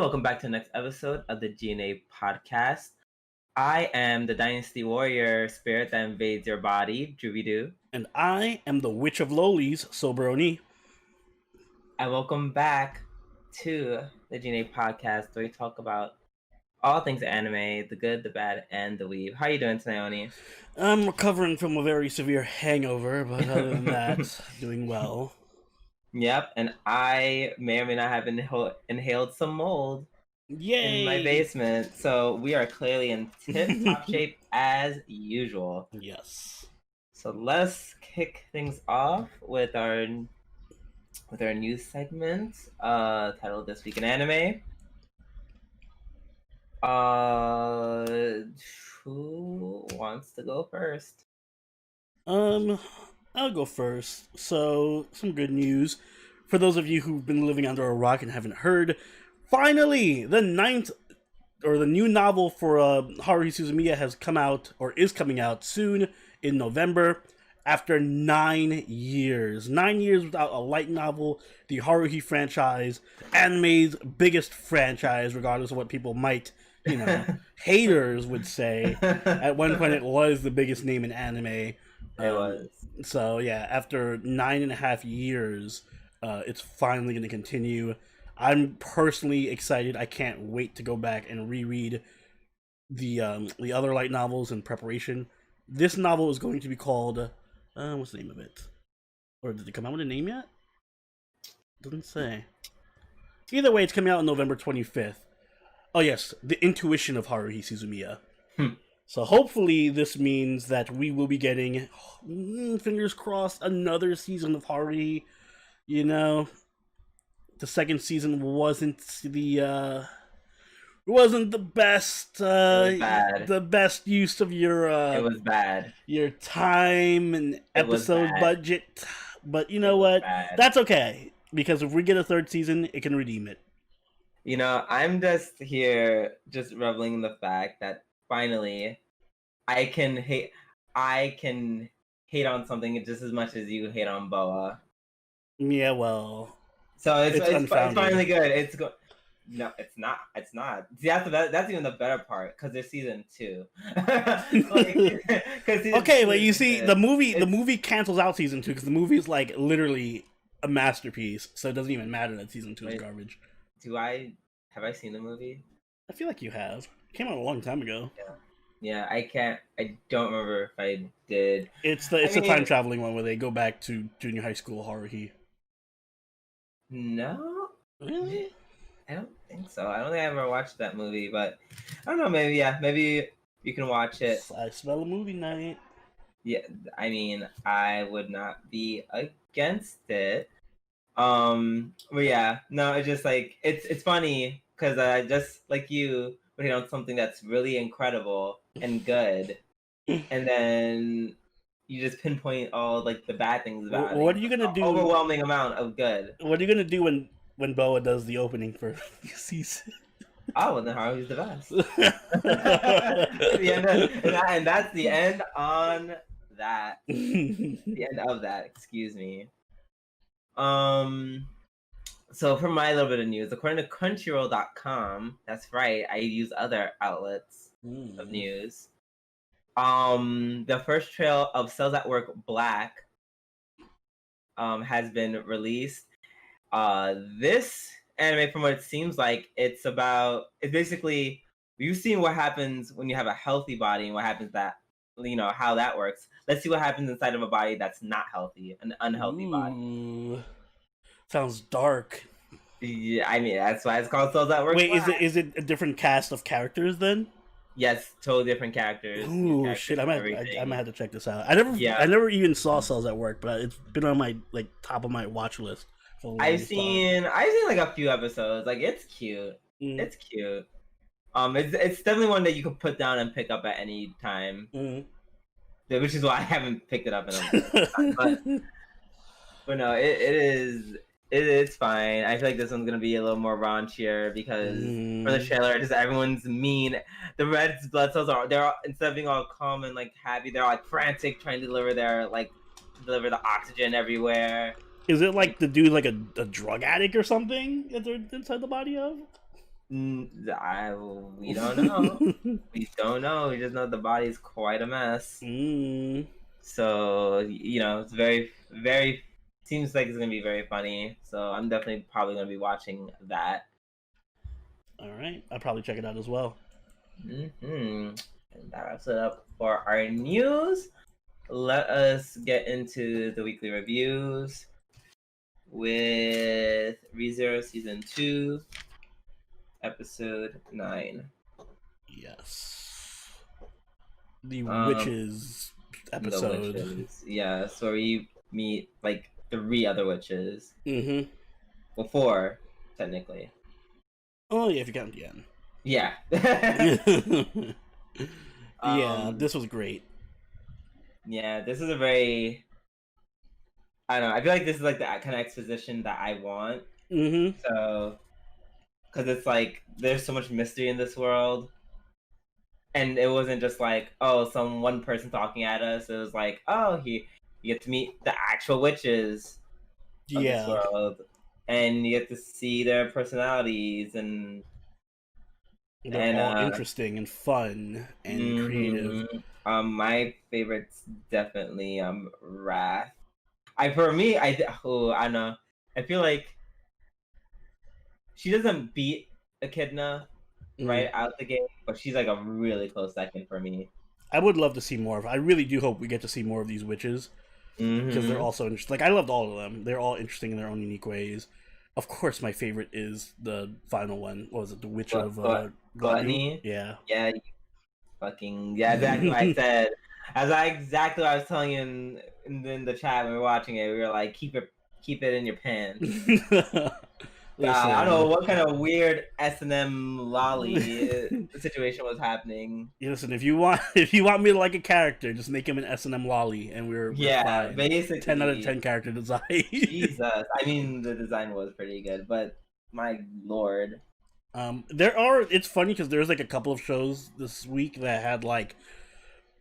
welcome back to the next episode of the G&A podcast. I am the Dynasty Warrior spirit that invades your body, Juvidu. And I am the Witch of Lolies, Soberoni. And welcome back to the G&A podcast, where we talk about all things anime, the good, the bad, and the weeb. How are you doing tonight, Oni? I'm recovering from a very severe hangover, but other than that, doing well. Yep, and I may or may not have inhaled some mold. Yay! In my basement, so we are clearly in tip-top shape as usual. Yes. So let's kick things off with our news segment, titled "This Week in Anime." Who wants to go first? I'll go first. So, some good news. For those of you who've been living under a rock and haven't heard, finally, the new novel for Haruhi Suzumiya has come out, or is coming out soon in November, after 9 years. 9 years without a light novel. The Haruhi franchise, anime's biggest franchise, regardless of what people might, haters would say. At one point, it was the biggest name in anime. It was. So, yeah, after 9.5 years, it's finally going to continue. I'm personally excited. I can't wait to go back and reread the other light novels in preparation. This novel is going to be called, what's the name of it? Or did it come out with a name yet? Doesn't say. Either way, it's coming out on November 25th. Oh yes, The Intuition of Haruhi Suzumiya. So hopefully this means that we will be getting, fingers crossed, another season of Haruhi. The second season wasn't the best. The best use of your. It was bad. Your time and episode budget, but you know what? That's okay, because if we get a third season, it can redeem it. I'm just here, just reveling in the fact that finally, I can hate on something just as much as you hate on Boa. Yeah, well. So it's finally good. No, it's not. It's not. See, that's even the better part, because there's season 2. Okay, but you see, the movie cancels out season 2 because the movie is like literally a masterpiece. So it doesn't even matter that season 2 is garbage. Have I seen the movie? I feel like you have. It came out a long time ago. Yeah. I don't remember if I did. It's the time traveling one where they go back to junior high school Haruhi. No. Really? I don't think so. I don't think I ever watched that movie, but I don't know. Maybe you can watch it. I smell a movie night. Yeah, I would not be against it. But yeah, no, it's just like it's funny because just like you would hit on something that's really incredible and good, and then you just pinpoint all like the bad things about it. What are you gonna do? Overwhelming amount of good. What are you gonna do when Boa does the opening for the season? Oh, well, then Haruhi's the best. And that's the end on that. The end of that. Excuse me. So for my little bit of news, according to Crunchyroll.com, that's right, I use other outlets of news. The first trailer of Cells at Work Black has been released. This anime, from what it seems like, it's basically, you've seen what happens when you have a healthy body and what happens how that works. Let's see what happens inside of a body that's not healthy, an unhealthy body. Sounds dark. Yeah, that's why it's called Cells at Work. Wait, is it a different cast of characters then? Yes, totally different characters. Ooh, shit! I might have to check this out. I never even saw Cells at Work, but it's been on my top of my watch list. I've seen like a few episodes. Like, it's cute. It's cute. It's definitely one that you can put down and pick up at any time. Which is why I haven't picked it up in a time. But no, it's fine. I feel like this one's gonna be a little more raunchier because for the trailer, just everyone's mean. The red blood cells they're instead of being all calm and like happy, they're like frantic trying to deliver the oxygen everywhere. Is it like the dude like a drug addict or something that they're inside the body of? We don't know. We don't know. We just know the body's quite a mess. So, it's very, very, seems like it's going to be very funny. So I'm definitely probably going to be watching that. All right. I'll probably check it out as well. And that wraps it up for our news. Let us get into the weekly reviews with ReZero Season 2, Episode 9. Yes. The witches episode. The witches. Yeah, so we meet like 3 other witches. Well, 4, technically. Oh, yeah, if you count the end. Yeah. Yeah, this was great. Yeah, this is a very... I don't know. I feel like this is like the kind of exposition that I want. So... Because it's like, there's so much mystery in this world. And it wasn't just like, oh, one person talking at us. It was like, oh, you get to meet the actual witches of this world. And you get to see their personalities and... They're all interesting and fun and creative. My favorite's definitely Wrath. I don't know. I feel like she doesn't beat Echidna right out the gate, but she's like a really close second for me. I would love to see more of. I really do hope we get to see more of these witches because they're all so interesting. Like I loved all of them. They're all interesting in their own unique ways. Of course, my favorite is the final one. What was it? The Witch of Gluttony? Yeah. Yeah. Exactly what I said. Exactly what I was telling you in the chat when we were watching it. We were like, keep it in your pants. I don't know what kind of weird S&M lolly situation was happening. Yeah, listen, if you want me to like a character, just make him an S&M lolly, and we're fine. Basically 10 out of 10 character design. Jesus, I mean the design was pretty good, but my lord. It's funny because there's like a couple of shows this week that had like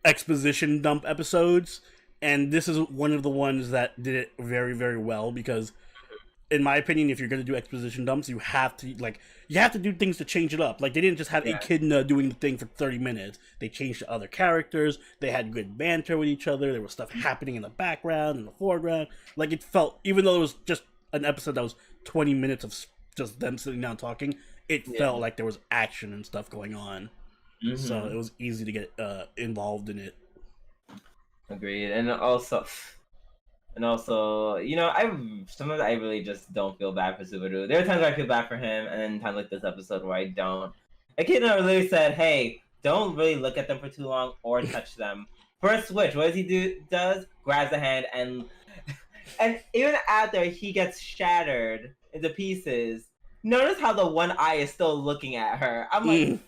exposition dump episodes, and this is one of the ones that did it very, very well because, in my opinion, if you're going to do exposition dumps, you have to do things to change it up. Like, they didn't just have Echidna doing the thing for 30 minutes. They changed to other characters. They had good banter with each other. There was stuff happening in the background, in the foreground. Like, it felt, even though it was just an episode that was 20 minutes of just them sitting down talking, it felt like there was action and stuff going on. So it was easy to get involved in it. Agreed. And also, sometimes I really just don't feel bad for Subaru. There are times where I feel bad for him, and then times like this episode where I don't. Echidna literally said, "Hey, don't really look at them for too long or touch them." First switch, what does he do? Grabs the hand and even after he gets shattered into pieces, notice how the one eye is still looking at her. I'm like, you're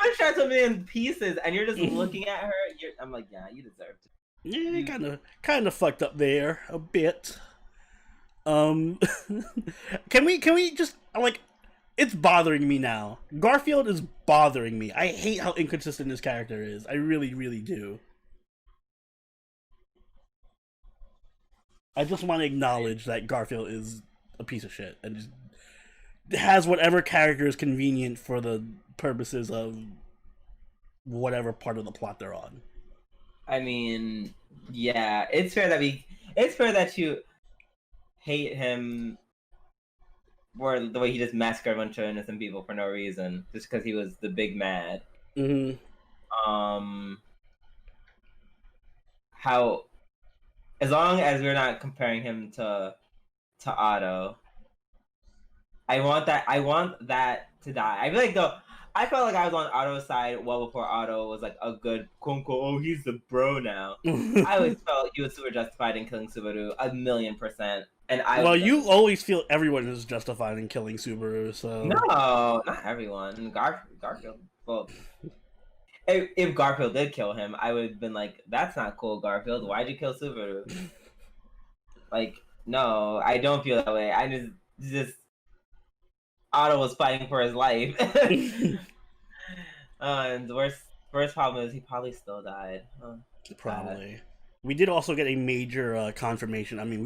gonna shattered something in pieces, and you're just looking at her. I'm like, yeah, you deserve to. Yeah, kind of fucked up there a bit. Can we just like, it's bothering me now. Garfield is bothering me. I hate how inconsistent this character is. I really, really do. I just want to acknowledge that Garfield is a piece of shit and just has whatever character is convenient for the purposes of whatever part of the plot they're on. I mean, yeah, it's fair that you hate him for the way he just massacred a bunch of innocent people for no reason, just because he was the big mad. How, as long as we're not comparing him to Otto, I want that to die. I felt like I was on Otto's side well before Otto was like a good quote unquote, oh, he's the bro now. I always felt he was super justified in killing Subaru 1,000,000%. And you always feel everyone is justified in killing Subaru, so no, not everyone. Garfield. Well, if Garfield did kill him, I would have been like, that's not cool, Garfield. Why'd you kill Subaru? Like, no, I don't feel that way. I just Otto was fighting for his life. And the worst problem is he probably still died. Probably. Bad. We did also get a major confirmation. I mean,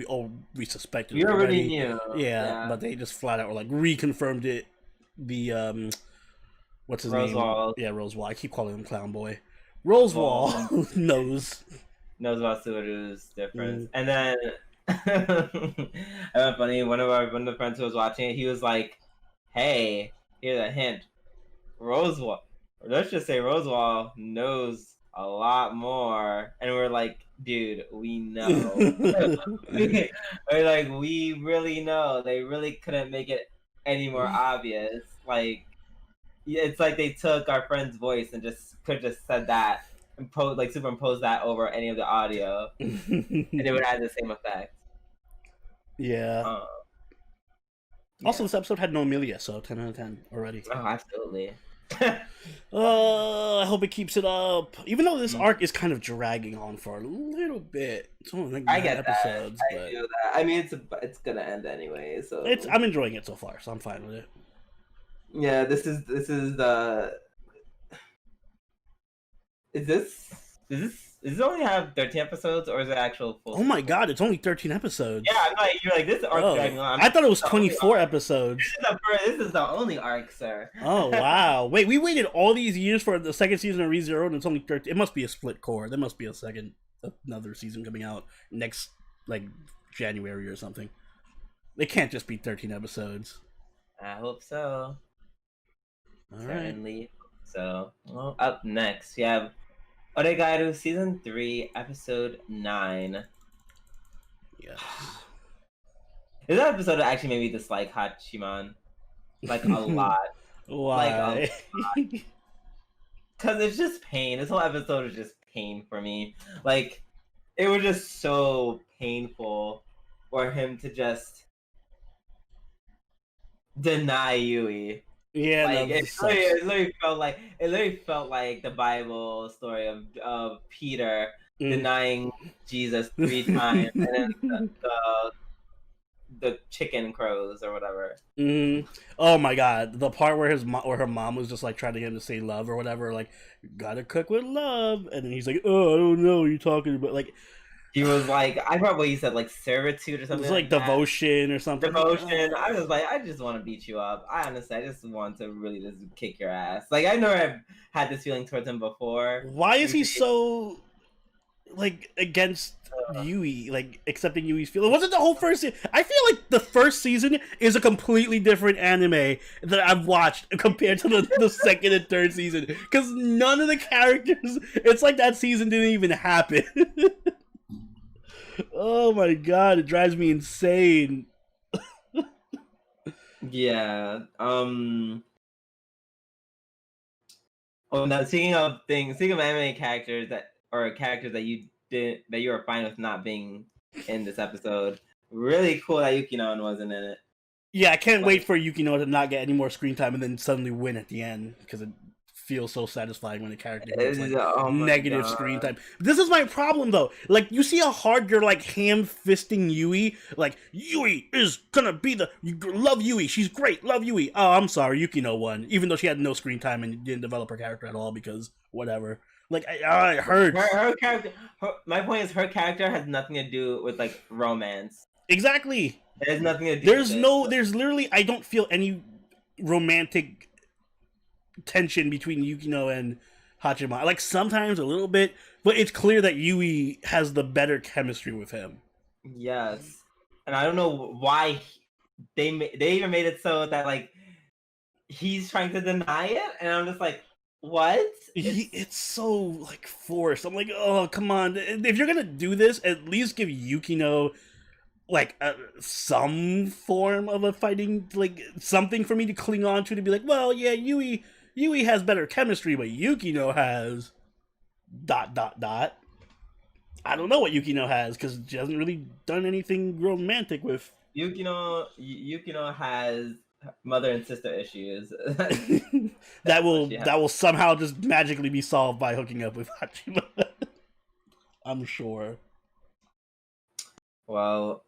we suspected. We already knew. Yeah, but they just flat out were like reconfirmed it. The what's his Rosewall. name? Yeah, Rosewall. I keep calling him Clown Boy. Rosewall knows about Subaru's difference. And then it was funny. One of the friends who was watching it, he was like, "Hey, here's a hint. Rosewall. Let's just say Rosewall knows a lot more." And we're like, "Dude, we know." We're like, "We really know. They really couldn't make it any more obvious. Like, it's like they took our friend's voice and could just said that and superimpose that over any of the audio, and it would have the same effect." Yeah. Also, this episode had no Amelia, so 10 out of 10 already. Oh, absolutely. I hope it keeps it up. Even though this arc is kind of dragging on for a little bit. It's only like 9 episodes. That. I do that. I mean, it's gonna end anyway, so I'm enjoying it so far, so I'm fine with it. Yeah, this is the. Does this only have 13 episodes, or is it actual full? Oh my god, it's only 13 episodes. Yeah, I'm like, you're like, this arc dragging on. I thought it was 24 episodes. This is the only arc, sir. Oh wow! Wait, we waited all these years for the second season of ReZero, and it's only 13. It must be a split core. There must be another season coming out next, like January or something. It can't just be 13 episodes. I hope so. All Certainly. Right. So, well, up next we have Oregairu Season 3, Episode 9. Yes. This episode actually made me dislike Hachiman, like, a lot. Why? Because it's just pain. This whole episode is just pain for me. Like, it was just so painful for him to just deny Yui. Yeah, like it literally felt like the Bible story of Peter denying Jesus 3 times, and then the chicken crows or whatever. Oh my god, the part where her mom was just like trying to get him to say love or whatever, like gotta cook with love, and then he's like, "Oh, I don't know what you're talking about." Like he was like, I forgot what he said, like servitude or something. It was like devotion or something. Devotion. I was like, I just want to beat you up. I just want to really just kick your ass. Like, I know I've had this feeling towards him before. Why is he so like against Yui, like accepting Yui's feeling? Was it the whole first season? I feel like the first season is a completely different anime that I've watched compared to the second and third season, because none of the characters, it's like that season didn't even happen. Oh my god, it drives me insane. Yeah. Oh, now speaking of anime characters that you were fine with not being in this episode. Really cool that Yukino wasn't in it. Yeah, I can't wait for Yukino to not get any more screen time and then suddenly win at the end, because it feels so satisfying when a character gets like negative screen time. This is my problem though. Like, you see how hard you're like ham-fisting Yui? Like, Yui is gonna be love Yui, she's great, love Yui. Oh, I'm sorry, Yukino won, even though she had no screen time and didn't develop her character at all, because whatever. Like, it hurts. Her character. My point is, her character has nothing to do with like romance. Exactly. It has nothing to do. There's literally, I don't feel any romantic tension between Yukino and Hachiman. Like, sometimes a little bit, but it's clear that Yui has the better chemistry with him. Yes, and I don't know why they even made it so that like he's trying to deny it, and I'm just like, what? It's so like forced. I'm like, oh, come on. If you're gonna do this, at least give Yukino like some form of a fighting, like something for me to cling on to be like, well, yeah, Yui has better chemistry, but Yukino has ... I don't know what Yukino has, because she hasn't really done anything romantic with Yukino has mother and sister issues that will somehow just magically be solved by hooking up with Hachiman. I'm sure. Well,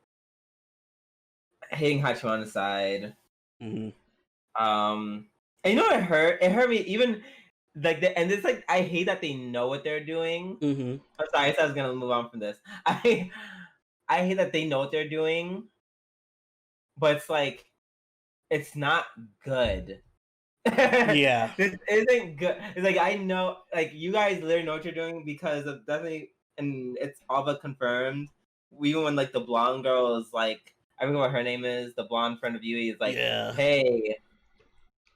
hating Hachiman aside, and you know what it hurt? It hurt me even like and it's like, I hate that they know what they're doing. I'm sorry, I was gonna move on from this. I hate that they know what they're doing, but it's like, it's not good. Yeah. This isn't good. It's like, I know, like, you guys literally know what you're doing because of definitely, and it's all but confirmed. Even when, like, the blonde girl is like, I forget what her name is, the blonde friend of Yui is like, Yeah. hey,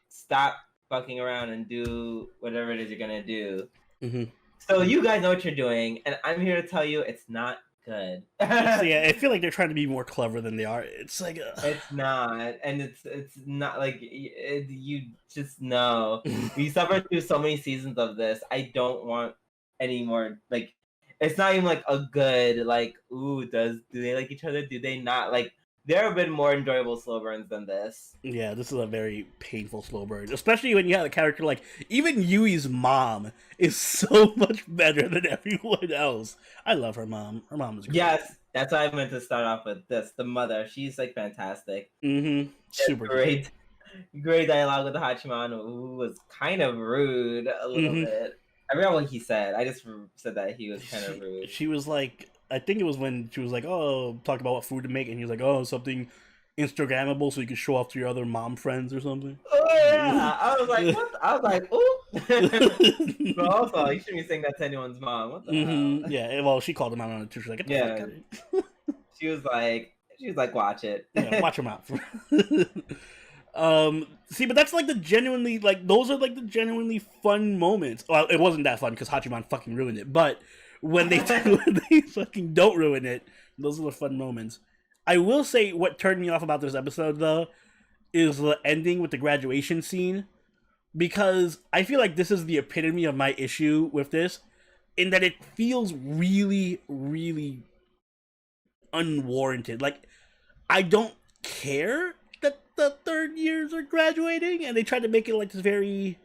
stop fucking around and do whatever it is you're gonna do. Mm-hmm. So you guys know what you're doing, and I'm here to tell you it's not good. So yeah, I feel like they're trying to be more clever than they are. It's like It's not, and it's not like you just know. We suffered through so many seasons of this. I don't want any more. Like, it's not even like a good like. Ooh, do they like each other? Do they not? Like, there have been more enjoyable slow burns than this. yeah, this is a very painful slow burn, especially when you have a character like even Yui's mom is so much better than everyone else. I love her mom. Her mom is great. Yes, that's why I meant to start off with this. The mother, she's like fantastic. Mm-hmm. Super great. Great dialogue with the Hachiman, who was kind of rude a little bit. I forgot what he said. I just said that he was kind of rude. She was like, I think it was when she was like, "Oh, talk about what food to make," and he was like, "Oh, something Instagrammable so you can show off to your other mom friends or something." Oh yeah, I was like, what? I was like, ooh. But also, you shouldn't be saying that to anyone's mom. What the hell? Yeah, well, she called him out on it too. She's like, "Get the fuck out of here." She was like, watch it. Yeah, watch him out. See, but that's like the genuinely, like, those are like the genuinely fun moments. Well, it wasn't that fun because Hachiman fucking ruined it, but when they fucking don't ruin it, those are the fun moments. I will say what turned me off about this episode, though, is the ending with the graduation scene, because I feel like this is the epitome of my issue with this, in that it feels really, really unwarranted. Like, I don't care that the third years are graduating, and they try to make it like this very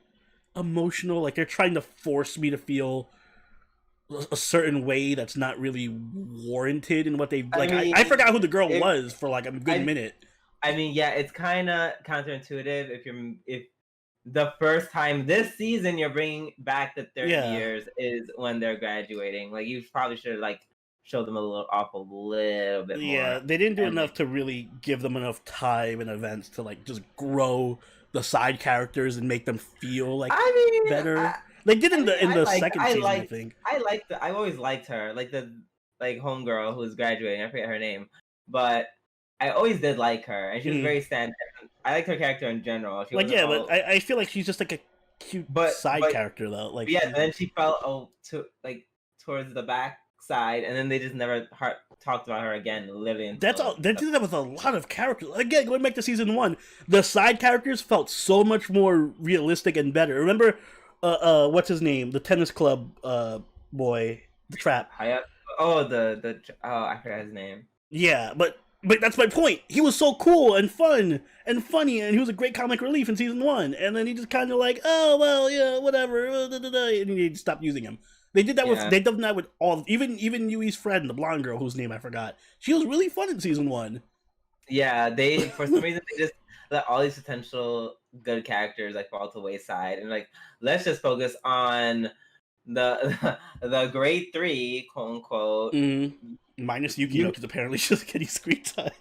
emotional, like they're trying to force me to feel a certain way that's not really warranted in what they like. I forgot who the girl was for like a good minute. I mean, yeah, it's kind of counterintuitive if the first time this season you're bringing back the 30 years is when they're graduating. Like, you probably should like show them a little bit more. Yeah, they didn't do enough to really give them enough time and events to like just grow the side characters and make them feel like better. They did in the second season, I think. I always liked her, like the homegirl who's graduating. I forget her name, but I always did like her, and she was very stand. I liked her character in general. She like, yeah, but I feel like she's just like a cute side character though. Like, yeah, then she fell towards the back side, and then they just never talked about her again. Literally, that's all. They did that with a lot of characters. Again, going back to season 1, the side characters felt so much more realistic and better. Remember, what's his name? The tennis club boy, the trap. Oh, I forgot his name. Yeah, but that's my point. He was so cool and fun and funny, and he was a great comic relief in season 1. And then he just kind of like, oh well, yeah, whatever, and he stopped using him. They did that they've done that with all, even Yui's friend, the blonde girl whose name I forgot. She was really fun in season 1. Yeah, they for some reason they just let all these potential good characters like fall to the wayside, and like, let's just focus on the grade 3, quote unquote. Minus Yukino, because apparently she's getting screen time.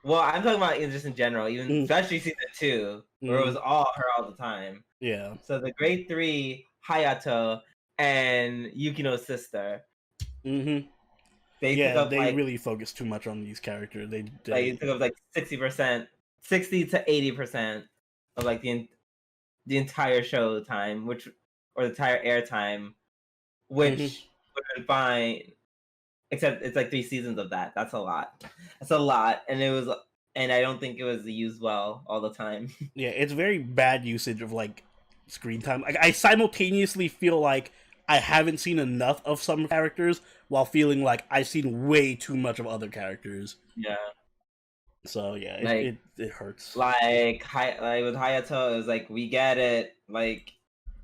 Well, I'm talking about just in general, even especially season 2, where it was all her all the time. Yeah. So the grade 3, Hayato, and Yukino's sister. They really focused too much on these characters. They took up like 60%, 60 to 80% of like the entire show time, or the entire air time, which would have been fine. Except it's like 3 seasons of that. That's a lot. That's a lot, and I don't think it was used well all the time. Yeah, it's very bad usage of like screen time. Like, I simultaneously feel like I haven't seen enough of some characters while feeling like I've seen way too much of other characters. Yeah. So yeah, it hurts. Like with Hayato, it was like, we get it. Like,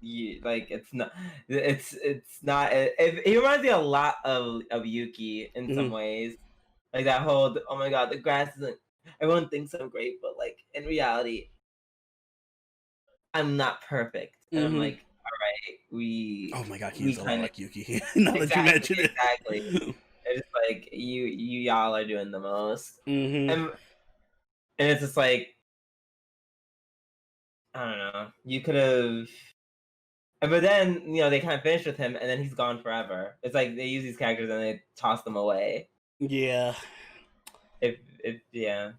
it's not. It reminds me a lot of Yuki in some ways. Like that whole, oh my god, the grass isn't. Everyone thinks I'm great, but like in reality, I'm not perfect. And I'm like, all right, oh my god, he's a lot like Yuki. Now that you mention it, exactly. It's just like y'all are doing the most, and it's just like, I don't know. You could have, but then they kind of finished with him, and then he's gone forever. It's like they use these characters and they toss them away. Yeah. Yeah.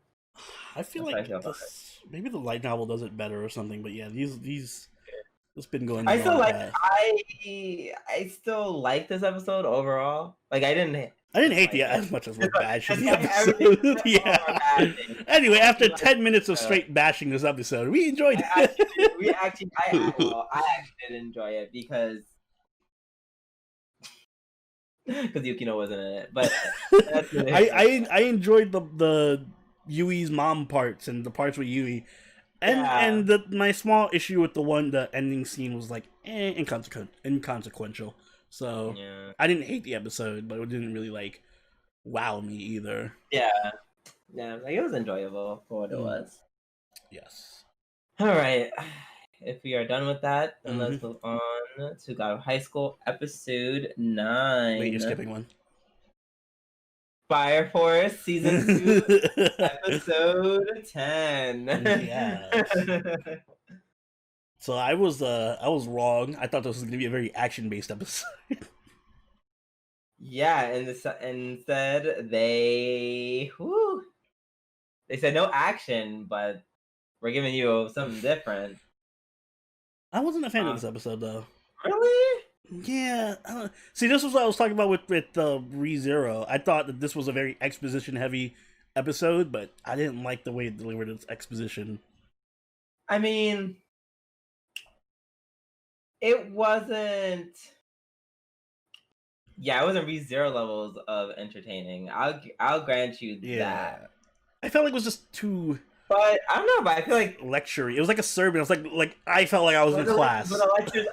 I feel like maybe the light novel does it better or something, but yeah, these it's been going. I still like this episode overall. Like I didn't hate the as much as we're bashing the episode. Yeah. Anyway, after 10 minutes of straight bashing this episode, we enjoyed it. I actually did enjoy it because Yukino wasn't in it. But I enjoyed the Yui's mom parts and the parts with Yui. And my small issue with the ending scene was like inconsequential. So I didn't hate the episode, but it didn't really like wow me either. Yeah, like it was enjoyable for what it was. Yes. All right, if we are done with that, then let's move on to God of High School episode 9. Wait, you're skipping one. Fire Force Season 2, Episode 10. Yes. So I was wrong. I thought this was going to be a very action-based episode. Yeah, and instead they said no action, but we're giving you something different. I wasn't a fan of this episode, though. Really? Yeah. See, this was what I was talking about with ReZero. I thought that this was a very exposition-heavy episode, but I didn't like the way it delivered its exposition. I mean, it wasn't. Yeah, it wasn't ReZero levels of entertaining. I'll grant you that. I felt like it was just too. But I don't know. But I feel like lecture-y. It was like a sermon. It was like I felt like I was in class. But the lectures,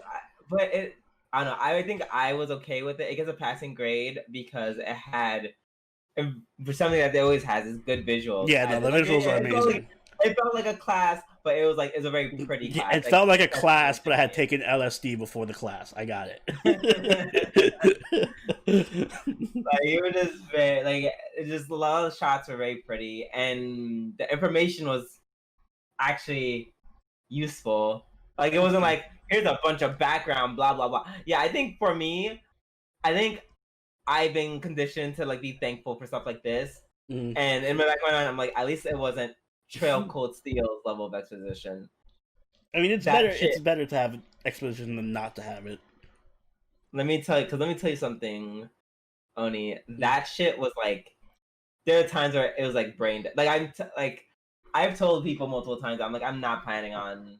I don't know. I think I was okay with it. It gets a passing grade because it had, for something that it always has, is good visuals. Yeah, no, the visuals are amazing. It felt like a class, but it was a very pretty class. It felt like a class, but I had taken LSD before the class. I got it. You were just very just a lot of the shots were very pretty, and the information was actually useful. Like it wasn't like, here's a bunch of background, blah blah blah. Yeah, I think for me, I've been conditioned to be thankful for stuff like this, and in my back of my mind, I'm like, at least it wasn't Trail Cold Steel's level of exposition. I mean, it's better. It's better to have exposition than not to have it. Let me tell you something, Oni. That shit was there are times where it was brain dead. I've told people multiple times, I'm not planning on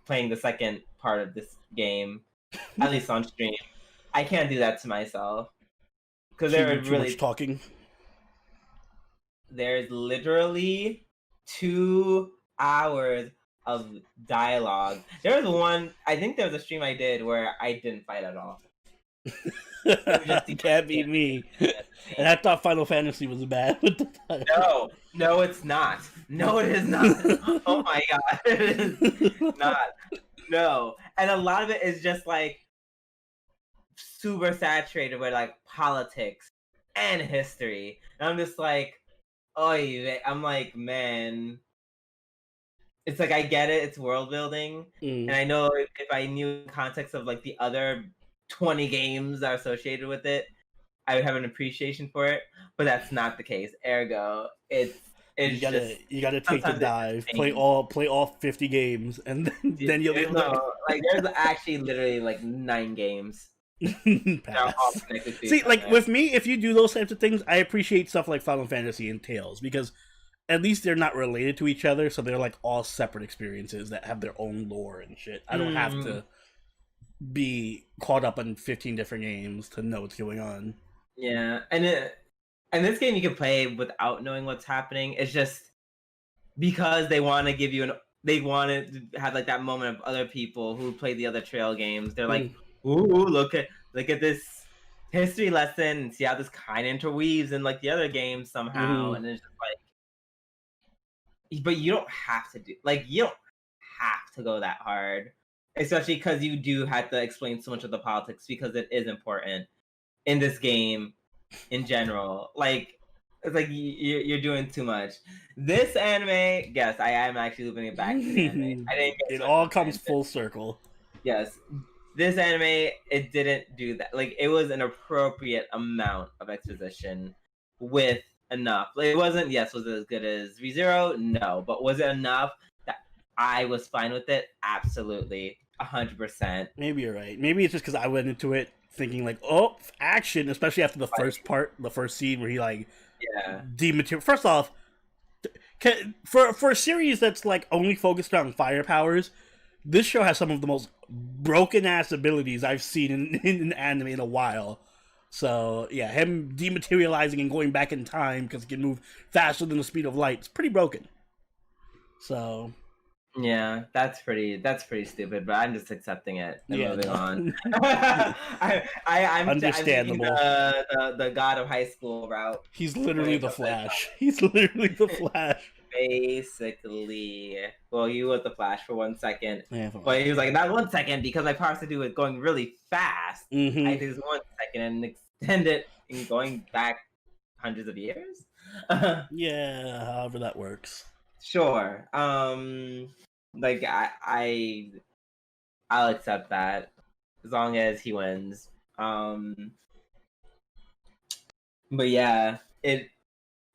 playing the second part of this game, at least on stream. I can't do that to myself because there are really much talking. There's literally 2 hours of dialogue. There was one. I think there was a stream I did where I didn't fight at all. It can't be me. And I thought Final Fantasy was bad with the time. No, it's not. No, it is not. Oh my god, it is not. No, and a lot of it is just super saturated with politics and history. And I'm just I'm man. It's I get it. It's world building, and I know if I knew the context of the other 20 games that are associated with it, I would have an appreciation for it. But that's not the case. Ergo, you gotta take the dive, play all 50 games, and then you'll there's actually literally 9 games. See, with me, if you do those types of things, I appreciate stuff like Final Fantasy and Tales because at least they're not related to each other, so they're all separate experiences that have their own lore and shit. I don't have to be caught up in 15 different games to know what's going on. Yeah, and this game you can play without knowing what's happening. It's just because they want to give you they want to have that moment of other people who played the other Trail games. They're ooh, look at this history lesson and see how this kind of interweaves in the other games somehow. And it's just but you don't have to do you don't have to go that hard, especially because you do have to explain so much of the politics because it is important in this game in general. It's like you're doing too much. This anime, yes, I am actually looping it back to the anime. I didn't get it all comes full circle. Yes, this anime, it didn't do that. Like, it was an appropriate amount of exposition with enough. Like, it wasn't, yes, was it as good as ReZero? No. But was it enough that I was fine with it? Absolutely. 100%. Maybe you're right. Maybe it's just because I went into it thinking, like, oh, action, especially after the first part, the first scene where he, like, dematerial. First off, for a series that's, like, only focused on fire powers, this show has some of the most broken ass abilities I've seen in anime in a while. So yeah, him dematerializing and going back in time because he can move faster than the speed of light. It's pretty broken. So yeah, that's pretty stupid, but I'm just accepting it and moving on. I'm understandable. The god of high school route. He's literally the Flash. He's literally the Flash. Basically, well, he was the Flash for 1 second, but he was like, not 1 second, because my power has to do with going really fast. I did 1 second and extend it in going back hundreds of years. Yeah, however that works. Sure. Like I'll accept that as long as he wins. But yeah,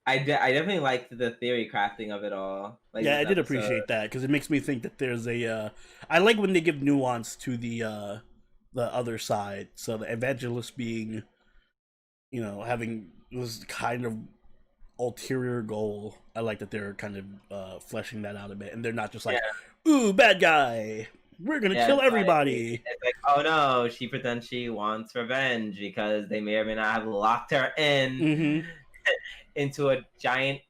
I definitely liked the theory crafting of it all. Like, yeah, I did appreciate that because it makes me think that there's a. I like when they give nuance to the other side. So the evangelist being, having this kind of ulterior goal. I like that they're kind of fleshing that out a bit, and they're not just like, "Ooh, bad guy, we're gonna kill everybody." It's like, oh no, she pretends she wants revenge because they may or may not have locked her in. Into a giant,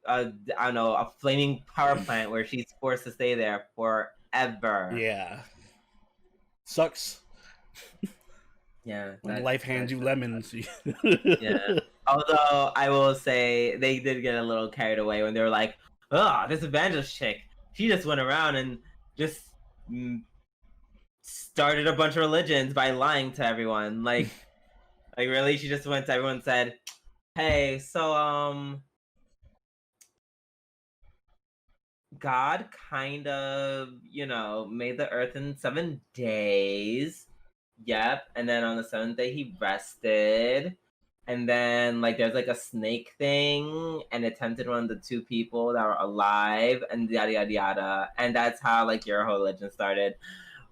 I don't know, a flaming power plant where she's forced to stay there forever. Yeah. Sucks. Yeah. When life hands you lemons. Yeah. Although, I will say, they did get a little carried away when they were like, oh, this evangelist chick, she just went around and just started a bunch of religions by lying to everyone. Like really? She just went to everyone and said, hey, so, God kind of, made the earth in 7 days. Yep. And then on the 7th day, he rested. And then, like, there's, like, a snake thing. And it tempted one of the 2 people that were alive. And yada, yada, yada. And that's how, like, your whole legend started.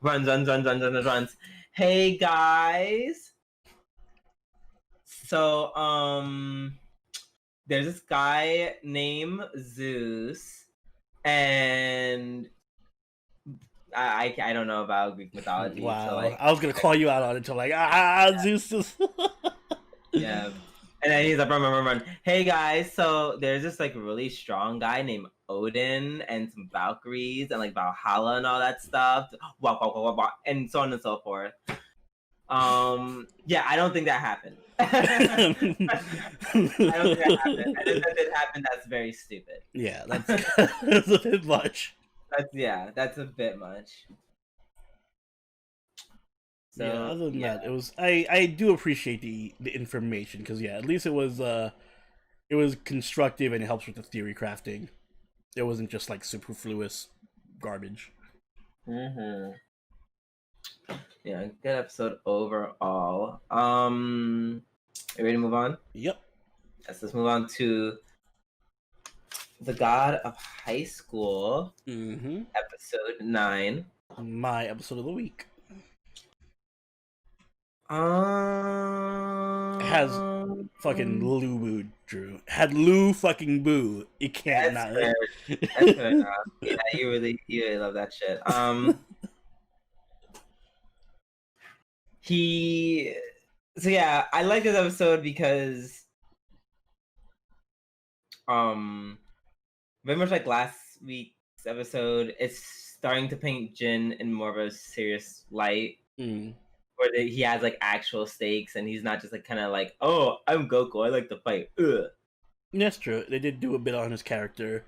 Runs. Hey, guys. So, there's this guy named Zeus, and I don't know about Greek mythology. Wow, so, like, I was gonna call you out on it until like Zeus is. Yeah, and then he's like, run. Hey guys, so there's this like really strong guy named Odin and some Valkyries and like Valhalla and all that stuff, and so on and so forth. Yeah, I don't think that happened. I don't think that happened. And if that did happen, that's very stupid. Yeah, that's a bit much. That's a bit much. So, yeah, other than that, it was I do appreciate the information because at least it was constructive and it helps with the theory crafting. It wasn't just like superfluous garbage. Yeah, good episode overall. You ready to move on? Yep. Yes, let's move on to the God of High School, episode 9. My episode of the week. It has fucking Lou Boo, Drew. Had Lou fucking Boo. You can't not. That's fair enough. Yeah, you really love that shit. So yeah, I like this episode because very much like last week's episode, it's starting to paint Jin in more of a serious light. Where he has like actual stakes and he's not just like kind of like, oh, I'm Goku, I like to fight. Ugh. That's true. They did do a bit on his character.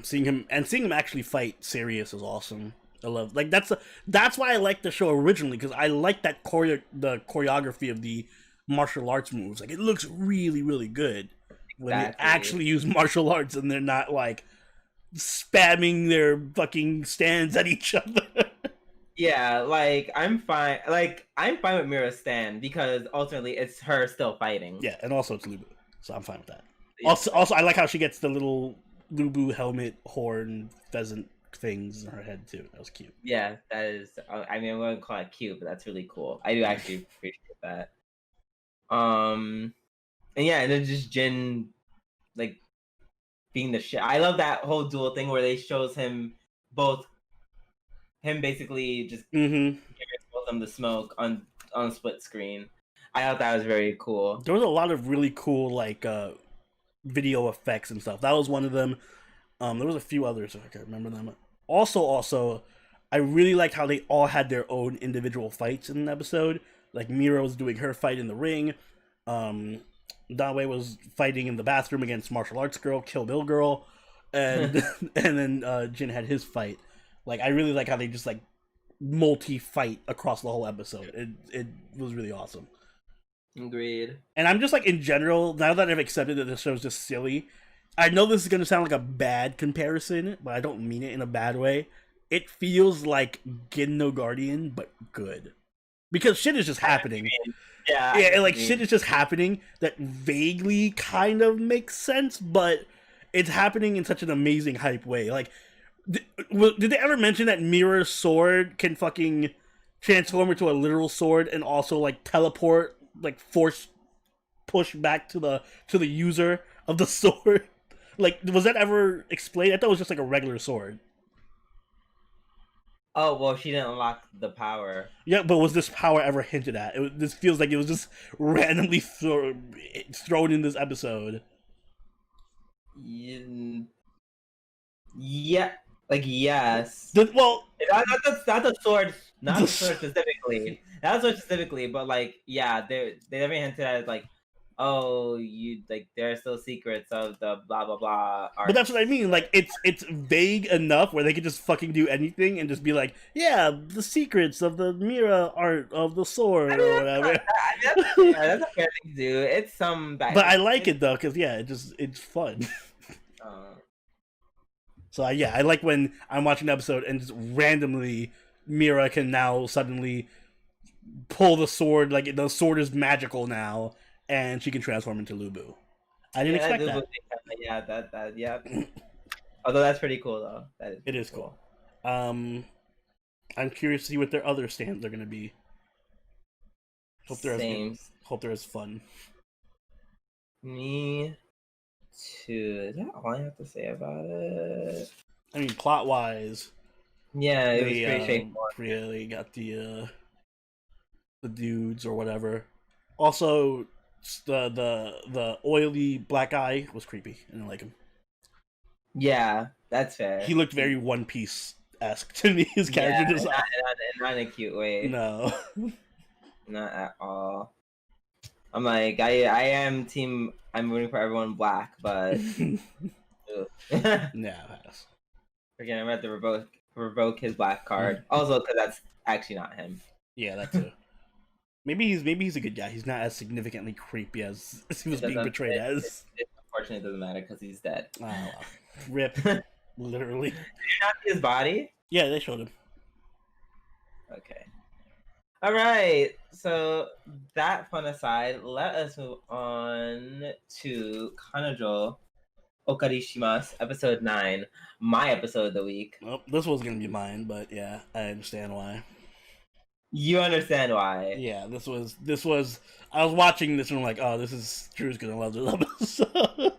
Seeing him actually fight serious is awesome. I love that's why I liked the show originally, because I like the choreography of the martial arts moves. Like, it looks really, really good. when they actually use martial arts and they're not like spamming their fucking stands at each other. Yeah, like I'm fine. Like I'm fine with Mira's stand because ultimately it's her still fighting. Yeah, and also it's Lubu, so I'm fine with that. Yeah. Also, I like how she gets the little Lubu helmet, horn, pheasant things in her head too. That was cute. Yeah, that is. I mean, I wouldn't call it cute, but that's really cool. I do actually appreciate that. And yeah, and then just Jin, like being the shit. I love that whole duel thing where they shows him basically just giving both of them the smoke on split screen. I thought that was very cool. There was a lot of really cool like video effects and stuff. That was one of them. There was a few others if I can remember them. Also, I really liked how they all had their own individual fights in an episode. Like Mira was doing her fight in the ring. Danwei was fighting in the bathroom against martial arts girl, Kill Bill girl, and and then Jin had his fight. Like I really like how they just like multi-fight across the whole episode. It was really awesome. Agreed. And I'm just like in general, now that I've accepted that this show's just silly, I know this is gonna sound like a bad comparison, but I don't mean it in a bad way. It feels like Gin no Guardian, but good. Because shit is just happening. Yeah, like shit is just happening that vaguely kind of makes sense, but it's happening in such an amazing hype way. Like, did they ever mention that Mira's sword can fucking transform into a literal sword and also like teleport, like force push back to the user of the sword? Like, was that ever explained? I thought it was just like a regular sword. Oh, well, she didn't unlock the power. Yeah, but was this power ever hinted at? This feels like it was just randomly thrown in this episode. Yeah, like, yes. Well, not the sword, not the sword specifically. Not the sword specifically, but, like, yeah, they never hinted at it, like, oh, you like there are still secrets of the blah blah blah art. But that's what I mean. Like it's vague enough where they could just fucking do anything and just be like, yeah, the secrets of the Mira art of the sword or whatever. That's a fair thing to do. It's some. But I like it though, because yeah, it's fun. So yeah, I like when I'm watching an episode and just randomly Mira can now suddenly pull the sword, like the sword is magical now. And she can transform into Lubu. I didn't expect that. Yeah, that yeah. Although that's pretty cool though. It is cool. I'm curious to see what their other stands are going to be. Hope they're as fun. Me too. Is that all I have to say about it? I mean, plot wise. Yeah, it was pretty straightforward. Yeah, they got the dudes or whatever. Also, the oily black guy was creepy. I didn't like him. Yeah, that's fair. He looked very One Piece-esque to me. His character design, not in a cute way. No, not at all. I'm like, I am team. I'm rooting for everyone black, but yeah, again, I'm at to revoke his black card. Also, because that's actually not him. Yeah, that too. Maybe he's a good guy. He's not as significantly creepy as he was being portrayed as. It unfortunately doesn't matter because he's dead. Oh, well. Rip, literally. Did you not see his body? Yeah, they showed him. Okay. All right. So that fun aside, let us move on to Kanojo Okarishimasu, episode 9, my episode of the week. Well, this was gonna be mine, but yeah, I understand why. You understand why? Yeah, this was. I was watching this and I'm like, oh, Drew's gonna love this episode.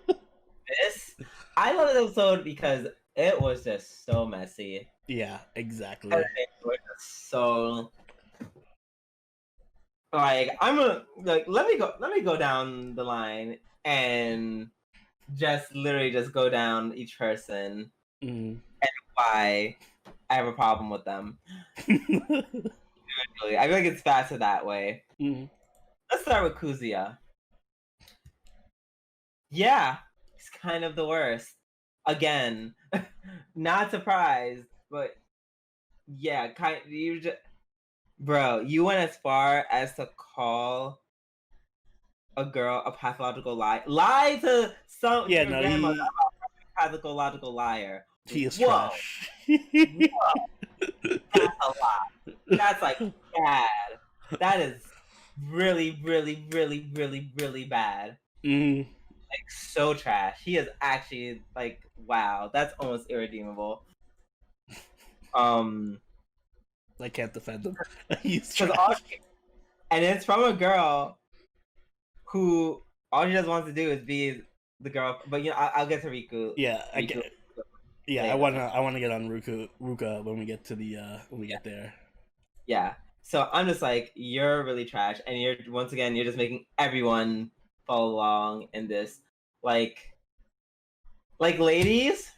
I love this episode because it was just so messy. Yeah, exactly. It was so like let me go down the line and just literally just go down each person and why I have a problem with them. I feel like it's faster that way. Let's start with Kuzuya. Yeah, he's kind of the worst. Again, not surprised, but yeah, bro, you went as far as to call a girl a pathological lie to your grandmother about a pathological liar. He is Whoa. trash. Whoa. That's a lot. That's like bad. That is really, really, really, really, really bad. Like so trash. He is actually like wow. That's almost irredeemable. I can't defend him. He's trash. And it's from a girl who all she just wants to do is be the girl. But I'll get to Riku. Yeah, I get. Yeah, later. I wanna get on Ruka when we get to the get there. Yeah. So I'm just like, you're really trash, and you're just making everyone follow along in this. Like ladies.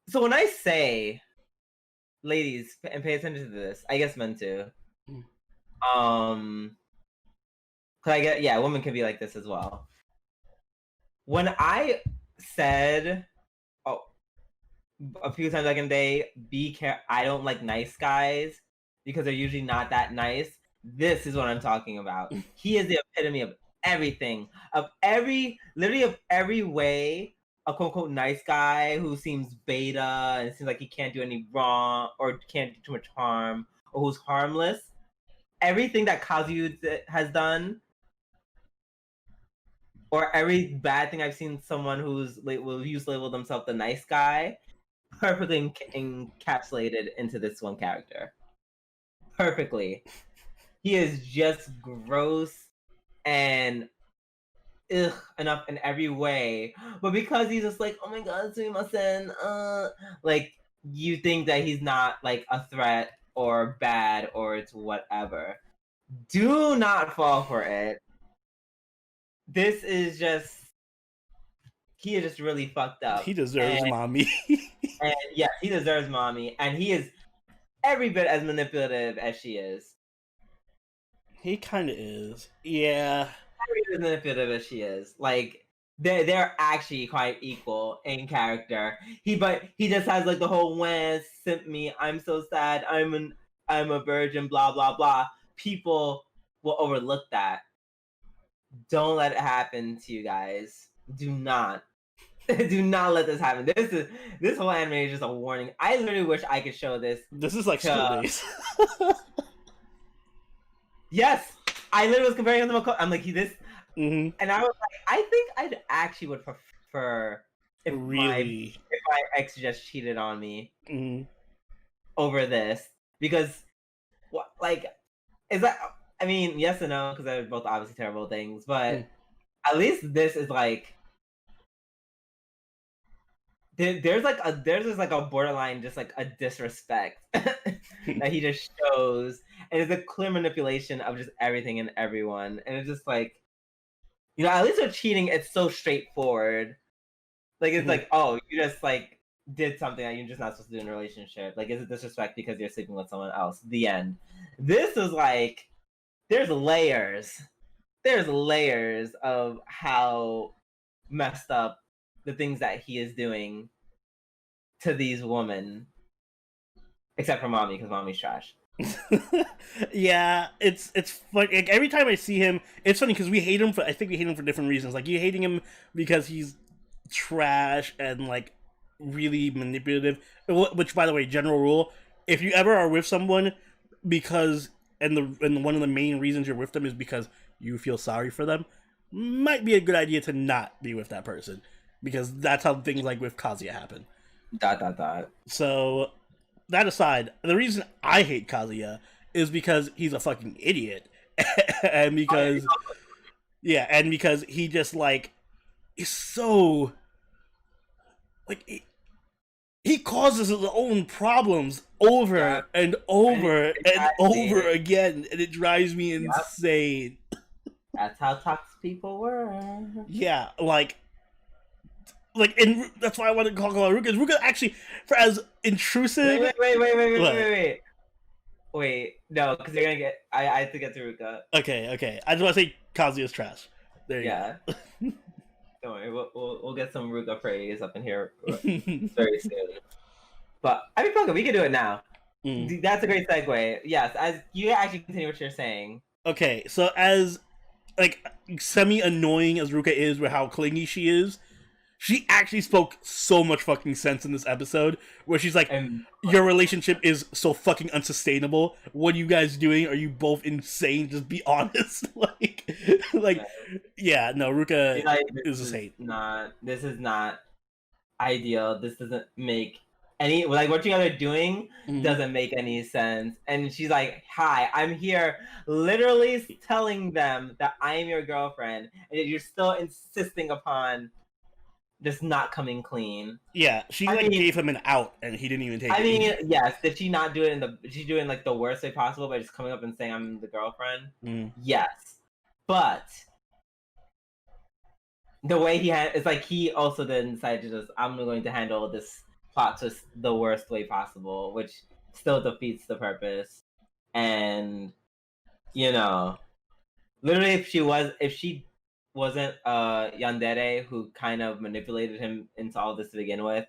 So when I say ladies, and pay attention to this, I guess men too. Cause women can be like this as well. When I said, a few times like in a day, I don't like nice guys because they're usually not that nice. This is what I'm talking about. He is the epitome of everything, literally of every way a quote unquote nice guy who seems beta and seems like he can't do any wrong or can't do too much harm or who's harmless. Everything that Kazuya has done, or every bad thing I've seen someone who's will use label themselves the nice guy, perfectly encapsulated into this one character. Perfectly. He is just gross and enough in every way, but because he's just like, oh my god, sumimasen, like you think that he's not like a threat or bad or it's whatever. Do not fall for it. This is just, he is just really fucked up. He deserves mommy. And yeah, he deserves mommy, and he is every bit as manipulative as she is. He kind of is. Yeah. Every bit as manipulative as she is. Like, they're actually quite equal in character. He just has like the whole when simp me, I'm so sad, I'm a virgin, blah blah blah. People will overlook that. Don't let it happen to you guys. Do not. Do not let this happen. This whole anime is just a warning. I literally wish I could show this. This is like School Days. Yes, I literally was comparing him to Makoto. I'm like, and I was like, I think I'd actually would prefer if my ex just cheated on me over this, because like, is that? I mean, yes and no, because they're both obviously terrible things, but at least this is like. There's just like a borderline, just like a disrespect that he just shows, and it's a clear manipulation of just everything and everyone, and it's just like, at least with cheating, it's so straightforward. Like it's like, oh, you just like did something that you're just not supposed to do in a relationship. Like, is it disrespect because you're sleeping with someone else? The end. This is like, there's layers of how messed up the things that he is doing to these women, except for mommy, because mommy's trash. Yeah, it's funny. Like, every time I see him, it's funny because I think we hate him for different reasons. Like, you're hating him because he's trash and like really manipulative. Which, by the way, general rule: if you ever are with someone because and one of the main reasons you're with them is because you feel sorry for them, might be a good idea to not be with that person. Because that's how things like with Kazuya happen. ... So, that aside, the reason I hate Kazuya is because he's a fucking idiot. And because... Yeah, and because he just, like, is so... Like, he causes his own problems over and over and over again, and it drives me insane. That's how toxic people were. Yeah, like, and that's why I want to call Ruka. Ruka actually, for as intrusive. Wait, no, because you're gonna get. I have to get to Ruka. Okay. I just want to say Kazuya's trash. There you go. Don't worry, we'll get some Ruka praise up in here very soon. But I mean, fuck it, we can do it now. That's a great segue. Yes, as you actually continue what you're saying. Okay, so as like semi-annoying as Ruka is with how clingy she is, she actually spoke so much fucking sense in this episode where she's like, your relationship is so fucking unsustainable. What are you guys doing? Are you both insane? Just be honest. Yeah, no, Ruka is a saint. This is not ideal. This doesn't make any, like, what you guys are doing doesn't make any sense. And she's like, hi, I'm here literally telling them that I am your girlfriend, and you're still insisting upon just not coming clean. Yeah, she gave him an out, and he didn't even take it. I mean, yes, did she not do it she's doing like the worst way possible by just coming up and saying I'm the girlfriend? Yes. But the way it's like he also then decided to just, I'm going to handle this plot twist the worst way possible, which still defeats the purpose. And literally, if she wasn't Yandere, who kind of manipulated him into all this to begin with,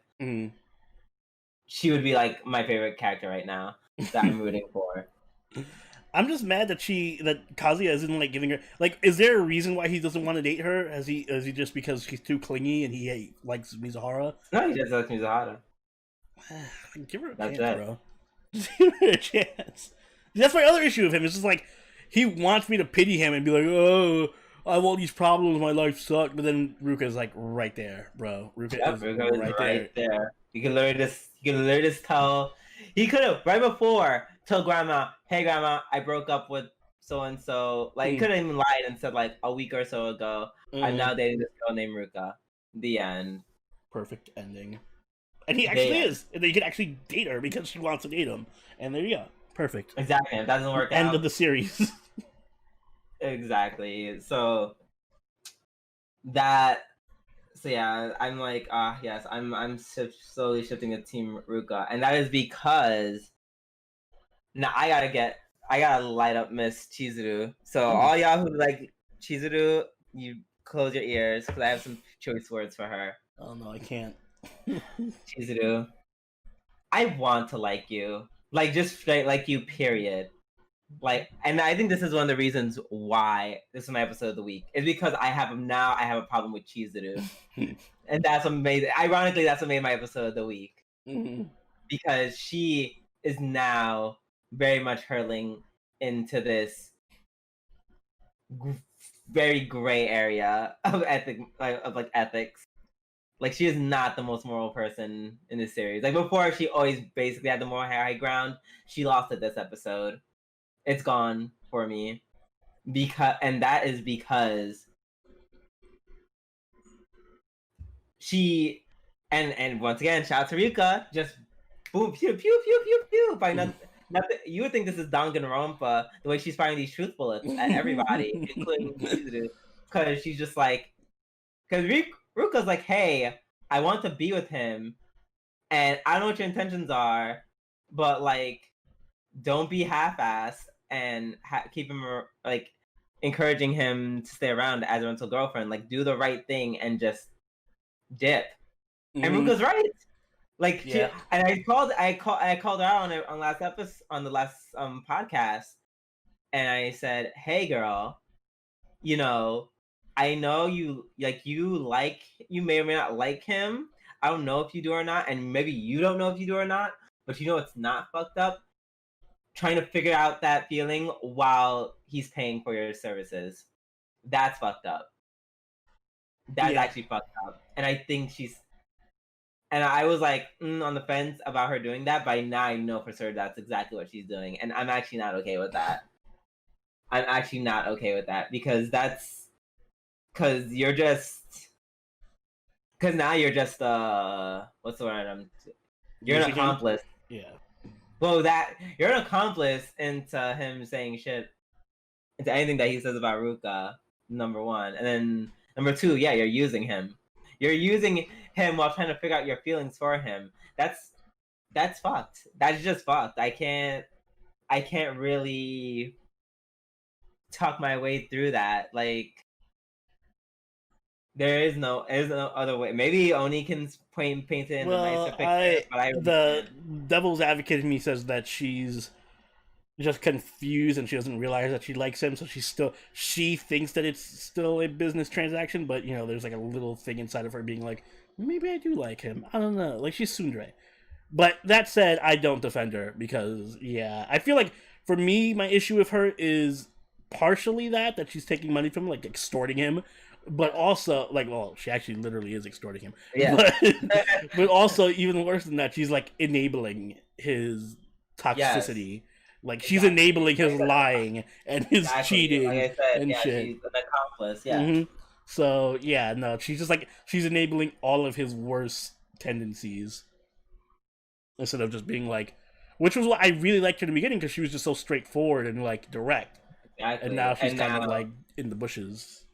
she would be like my favorite character right now that I'm rooting for. I'm just mad that Kazuya isn't like giving her, like, is there a reason why he doesn't want to date her? Is he just because she's too clingy and he likes Mizuhara? No, he just likes Mizuhara. Give her a chance, bro. Just give her a chance. That's my other issue with him. It's just like he wants me to pity him and be like, oh, I have all these problems, my life sucks. But then Ruka's like right there, bro. Ruka is right there. You can literally just tell. He could have right before told grandma, hey grandma, I broke up with so and so. Like he could have even lied and said like a week or so ago, I'm now dating this girl named Ruka. The end. Perfect ending. And he actually is. And then you can actually date her because she wants to date him. And there you go. Perfect. Exactly. If that doesn't work out. End of the series. Exactly. So yeah, I'm like, yes, I'm slowly shifting to Team Ruka, and that is because now I gotta light up Miss Chizuru. So all y'all who like Chizuru, you close your ears because I have some choice words for her. Oh no, I can't. Chizuru, I want to like you, like just straight like you, period. Like, and I think this is one of the reasons why this is my episode of the week, is because I have a problem with Chizuru. And that's amazing. Ironically, that's what made my episode of the week. Because she is now very much hurling into this very gray area of ethics. Like, she is not the most moral person in this series. Like, before, she always basically had the moral high ground. She lost it this episode. It's gone for me. And that is because she, and once again, shout out to Ruka, just boom, pew, pew, pew, pew, pew, by nothing. You would think this is Danganronpa, the way she's firing these truth bullets at everybody, including Chizuru, because she's just like, because Ruka's like, hey, I want to be with him, and I don't know what your intentions are, but like, don't be half-assed and keep him like encouraging him to stay around as a rental girlfriend. Like, do the right thing and just dip. And Ruka's right. Like, yeah. And I called her out on the last podcast, and I said, hey girl, I know you may or may not like him. I don't know if you do or not, and maybe you don't know if you do or not, but it's not fucked up trying to figure out that feeling while he's paying for your services. That's fucked up. That's actually fucked up. And I think and I was like on the fence about her doing that, but now I know for sure that's exactly what she's doing. And I'm actually not okay with that. Because now you're just what's the word? You're an accomplice. Yeah. Well, you're an accomplice into him saying shit, into anything that he says about Ruka, number one. And then number two, yeah, you're using him. You're using him while trying to figure out your feelings for him. That's fucked. That's just fucked. I can't really talk my way through that. Like, There's no other way. Maybe Oni can paint it in a nicer picture, but I really can't. Devil's advocate in me says that she's just confused and she doesn't realize that she likes him, so she thinks that it's still a business transaction, but you know, there's like a little thing inside of her being like, maybe I do like him. I don't know. Like, she's tsundere. But that said, I don't defend her because, yeah, I feel like for me, my issue with her is partially that she's taking money from him, like extorting him, but also like, well, she actually literally is extorting him. Yeah. But also even worse than that, she's like enabling his toxicity. Yes. Like, she's enabling his lying and his cheating, like I said, and shit. She's an accomplice. Yeah. Mm-hmm. So yeah, no, she's just like, she's enabling all of his worst tendencies instead of just being like, which was what I really liked her in the beginning because she was just so straightforward and like direct. Exactly. And now she's kind of like in the bushes.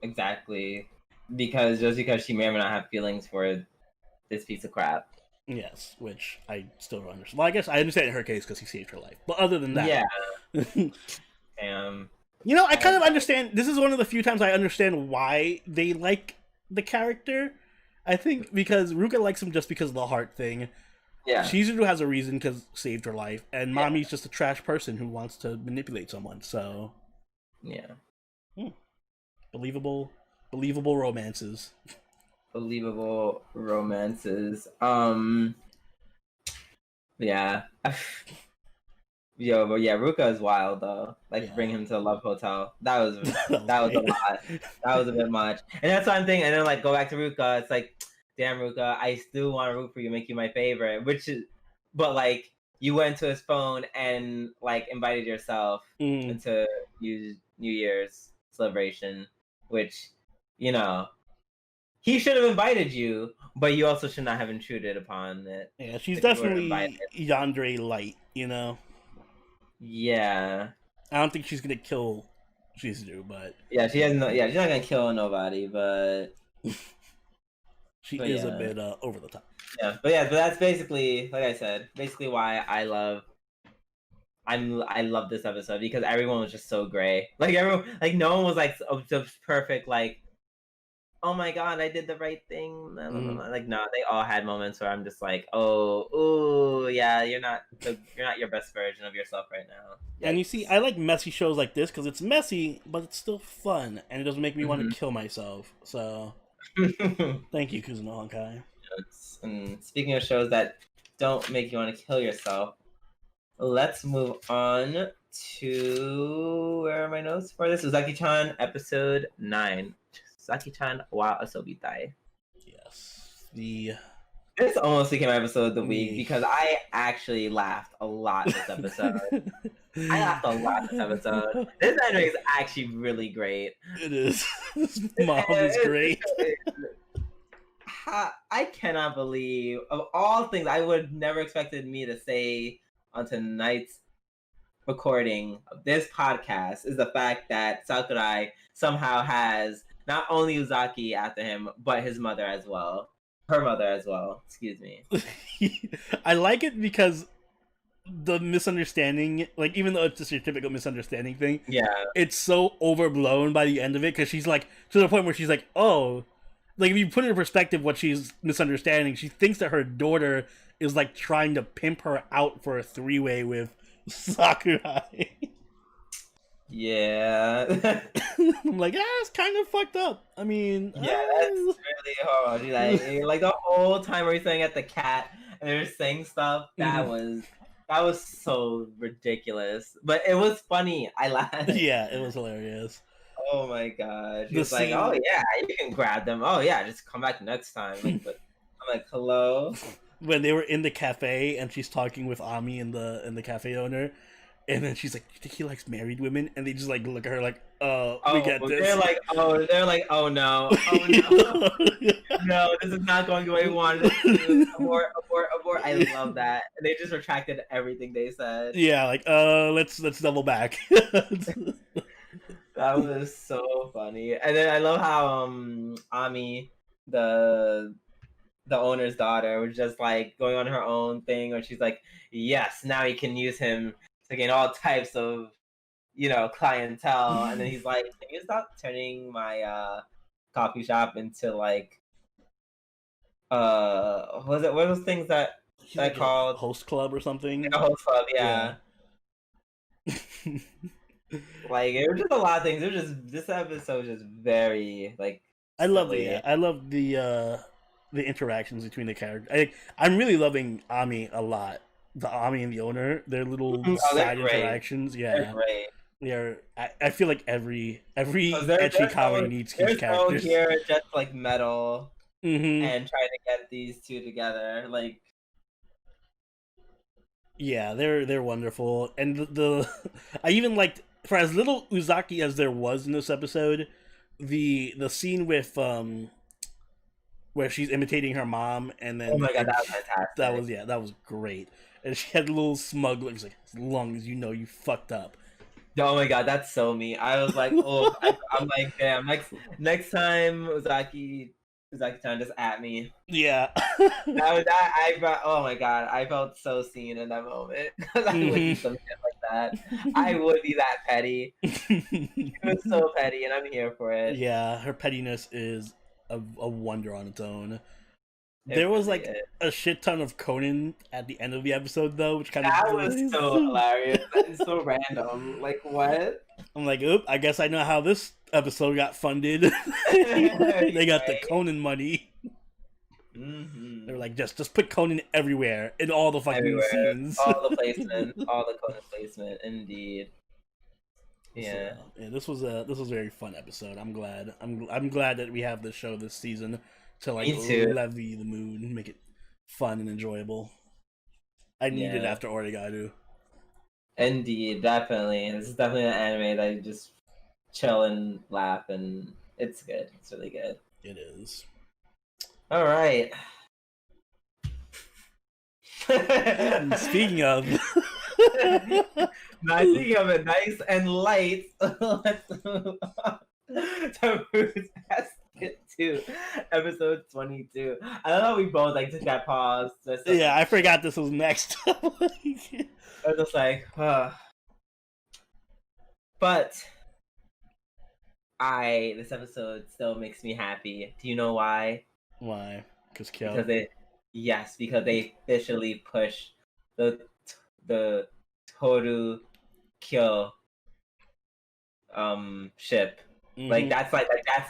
Exactly, because she may or may not have feelings for this piece of crap. Yes, which I still don't understand. Well, I guess I understand in her case because he saved her life. But other than that, yeah. You know, I kind of understand. This is one of the few times I understand why they like the character. I think because Ruka likes him just because of the heart thing. Yeah. Shizuru has a reason because saved her life, and Mami's just a trash person who wants to manipulate someone. So, yeah. Believable romances. Believable romances. Yeah. Yo, but yeah, Ruka is wild though. Like, bring him to a love hotel. That was a lot. That was a bit much. And that's what I'm thinking. And then like go back to Ruka. It's like, damn Ruka, I still want to root for you, make you my favorite. But like, you went to his phone and like invited yourself into New Year's celebration, which, you know, he should have invited you, but you also should not have intruded upon it. Yeah, she's definitely yandere light, you know? Yeah. I don't think she's gonna kill Shizuru, but... Yeah, she's not gonna kill nobody, but... she is a bit over the top. Yeah, but that's basically, like I said, why I love this episode, because everyone was just so great. Like, everyone, like, no one was like the perfect, like, oh my god, I did the right thing. Like, no, they all had moments where I'm just like, oh, yeah, you're not your best version of yourself right now. Yikes. And you see, I like messy shows like this because it's messy, but it's still fun, and it doesn't make me want to kill myself. So, thank you, Kuzuno Honkai. Yes. And speaking of shows that don't make you want to kill yourself, let's move on to, where are my notes for this? Uzaki-chan episode 9. Uzaki-chan wa Asobitai. Yes. This almost became my episode of the week because I actually laughed a lot this episode. I laughed a lot this episode. This anime is actually really great. It is. This mom is great. I cannot believe, of all things I would never expected me to say on tonight's recording of this podcast, is the fact that Sakurai somehow has not only Uzaki after him, but his mother as well. Her mother as well. Excuse me. I like it because the misunderstanding, like, even though it's just your typical misunderstanding thing, it's so overblown by the end of it, because she's like, to the point where she's like, oh, like, if you put it in perspective what she's misunderstanding, she thinks that her daughter is like trying to pimp her out for a 3-way with Sakurai. Yeah. I'm like, it's kind of fucked up. I mean, that's really hard. Like the whole time we're saying at the cat and they're saying stuff, that was so ridiculous. But it was funny. I laughed. Yeah, it was hilarious. Oh my god. She was like, oh yeah, you can grab them. Oh yeah, just come back next time. But I'm like, hello? When they were in the cafe and she's talking with Ami and the cafe owner, and then she's like, "You think he likes married women?" And they just like look at her like, we get this." They're like, oh no, no, this is not going the way we wanted it to. Abort. I love that. And they just retracted everything they said. Yeah, like, let's double back. That was so funny. And then I love how Ami, the owner's daughter, was just like going on her own thing, where she's like, yes, now you can use him to gain all types of, clientele. And then he's like, can you stop turning my coffee shop into like what was it? What are those things that like called? A host club or something? A host club, yeah. Like it was just a lot of things. It was just this episode was just very like I love silly. the interactions between the characters. I'm really loving Ami a lot. The Ami and the owner, their little side interactions. Yeah, they're great. I feel like every ecchi comedy needs these characters. They're here just like metal mm-hmm. and trying to get these two together. Like, yeah, they're wonderful, and the I even liked, for as little Uzaki as there was in this episode, the scene with where she's imitating her mom, and then oh my god, that was fantastic. That was great. And she had a little smug look, like, as long as you know you fucked up. Oh my god, that's so me. I was like, oh, I'm like, damn. Next time Uzaki-chan just at me. Yeah. Oh my god, I felt so seen in that moment because I would do some shit like that. I would be that petty. She was so petty, and I'm here for it. Yeah, her pettiness is a wonder on its own. There was like a shit ton of Conan at the end of the episode, though, which kind of was so hilarious. That is so random. Like, what? I'm like, oop, I guess I know how this episode got funded. They got the Conan money. Mm-hmm. They were like, just put Conan everywhere in all the fucking scenes. All the placement, all the Conan placement, indeed. Yeah. So, yeah, this was a very fun episode. I'm glad. I'm glad that we have this show this season to like levy the mood and make it fun and enjoyable. I need it after Oregairu. Indeed, definitely. This is definitely an anime that you just chill and laugh, and it's good. It's really good. It is. All right. Speaking of. Speaking of it, nice and light. Let's move on to Fruits Basket 2, episode 22. I don't know, we both like took that pause. Yeah, I forgot this was next. I was just like, But this episode still makes me happy. Do you know why? Why? Because they officially push the Toru Kyo ship. Mm-hmm. Like that's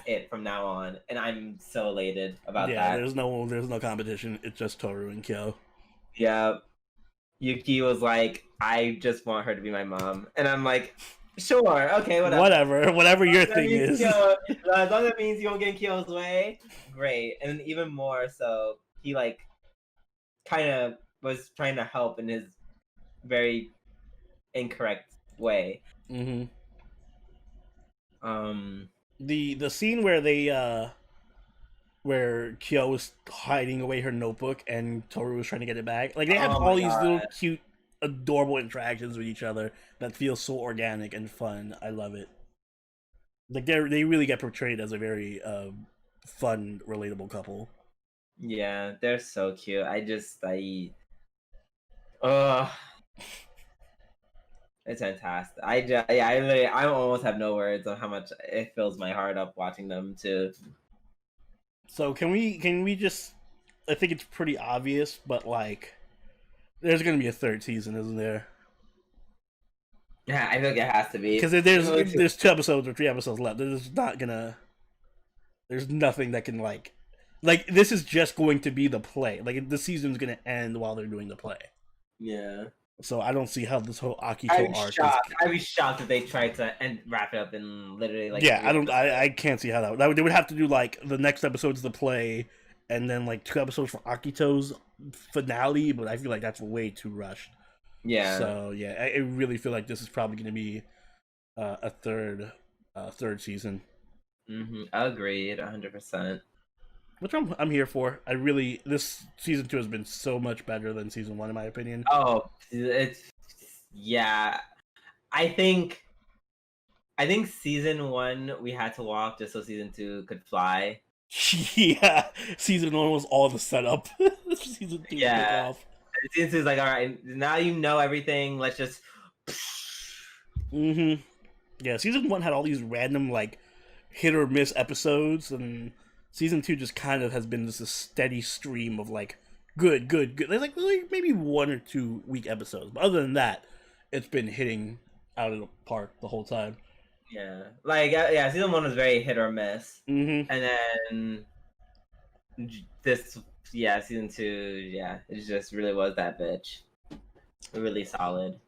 it from now on, and I'm so elated about that. Yeah, there's no competition. It's just Toru and Kyo. Yeah, Yuki was like, I just want her to be my mom, and I'm like, sure, okay, whatever your thing is. Kyo, as long as it means you don't get in Kyo's way, great. And even more so, he like kind of was trying to help in his very incorrect way. Mm-hmm. The scene where they where Kyo was hiding away her notebook and Toru was trying to get it back. Like they have all these little cute, adorable interactions with each other that feel so organic and fun. I love it. Like they really get portrayed as a very fun, relatable couple. Yeah, they're so cute. It's fantastic. I almost have no words on how much it fills my heart up watching them too. So can we just? I think it's pretty obvious, but like, there's gonna be a third season, isn't there? Yeah, I think it has to be because there's 2 episodes or 3 episodes left. There's nothing that can like this is just going to be the play. Like the season's gonna end while they're doing the play. Yeah. So I don't see how this whole Akiko arc. I'd be shocked if they tried to wrap it up in literally like. Yeah, I can't see how that. They would have to do like the next episode's the play, and then like 2 episodes for Akito's finale. But I feel like that's way too rushed. Yeah. So yeah, I really feel like this is probably going to be a third season. Mm-hmm. Agreed, 100%. Which I'm here for. This season 2 has been so much better than season 1 in my opinion. Oh, I think season 1 we had to walk just so season 2 could fly. Yeah, season 1 was all the setup. Season 2 yeah. Off. Season 2 is like, all right, now you know everything. Let's just. Mm-hmm. Yeah, season 1 had all these random like hit or miss episodes, and season 2 just kind of has been just a steady stream of like good. There's like maybe 1 or 2 weak episodes, but other than that, it's been hitting out of the park the whole time. Yeah, like yeah, season 1 was very hit or miss, and then this season 2, it just really was that bitch, really solid.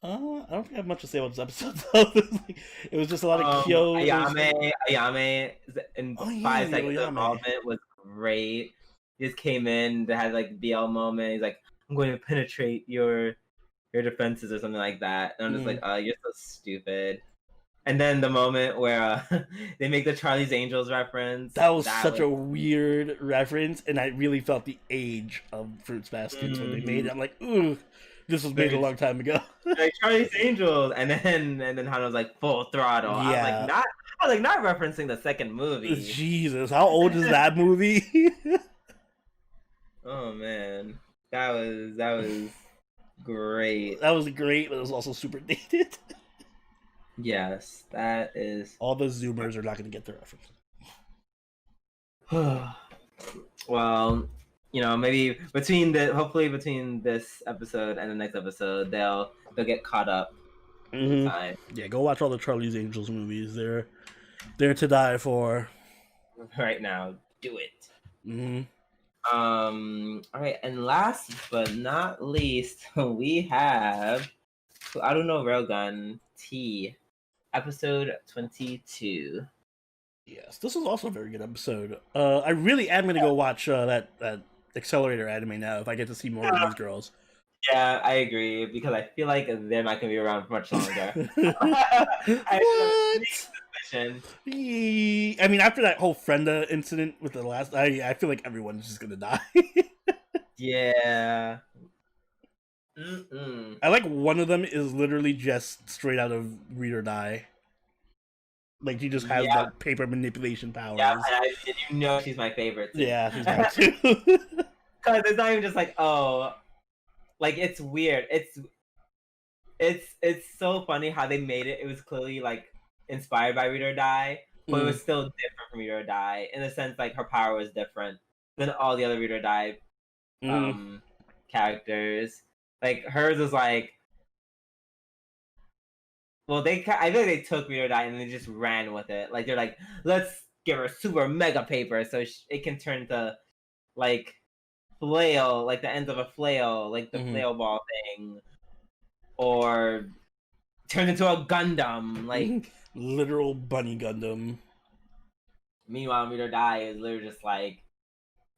I don't think I have much to say about this episode. It was just a lot of Kyo. Ayame in 5 seconds of involvement was great. He just came in, they had like BL moment. He's like, "I'm going to penetrate your defenses" or something like that, and I'm just like, "Oh, you're so stupid." And then the moment where they make the Charlie's Angels reference. That was such a weird reference, and I really felt the age of Fruits Baskets when they made it. I'm like, ooh, this was made a long time ago. Like Charlie's Angels, and then Hana was like Full Throttle. Yeah. I was like not referencing the second movie. Jesus, how old is that movie? Oh man, that was great. That was great, but it was also super dated. Yes, that is. All the Zoomers are not going to get the reference. Well, maybe hopefully between this episode and the next episode, they'll get caught up. Yeah, go watch all the Charlie's Angels movies. They're to die for. Right now, do it. All right, and last but not least, we have Aru Railgun T, episode 22. Yes, this was also a very good episode. I really am going to go watch that Accelerator anime now if I get to see more of these girls. Yeah, I agree, because I feel like they're not going to be around for much longer. What? I mean, after that whole Frenda incident with the last, I feel like everyone's just going to die. Yeah. I like one of them is literally just straight out of Read or Die. Like, she just has the paper manipulation powers. Yeah, and she's my favorite too. Yeah, she's mine too. Because it's not even just like, oh, like, it's weird. It's so funny how they made it. It was clearly like inspired by Read or Die, but it was still different from Read or Die in the sense like her power was different than all the other Read or Die characters. Like hers was like, well, I feel like they took Read or Die and they just ran with it. Like they're like, let's give her super mega paper so it can turn to like flail, like the ends of a flail, like the flail ball thing, or turn into a Gundam, like literal bunny Gundam. Meanwhile, Read or Die is literally just like,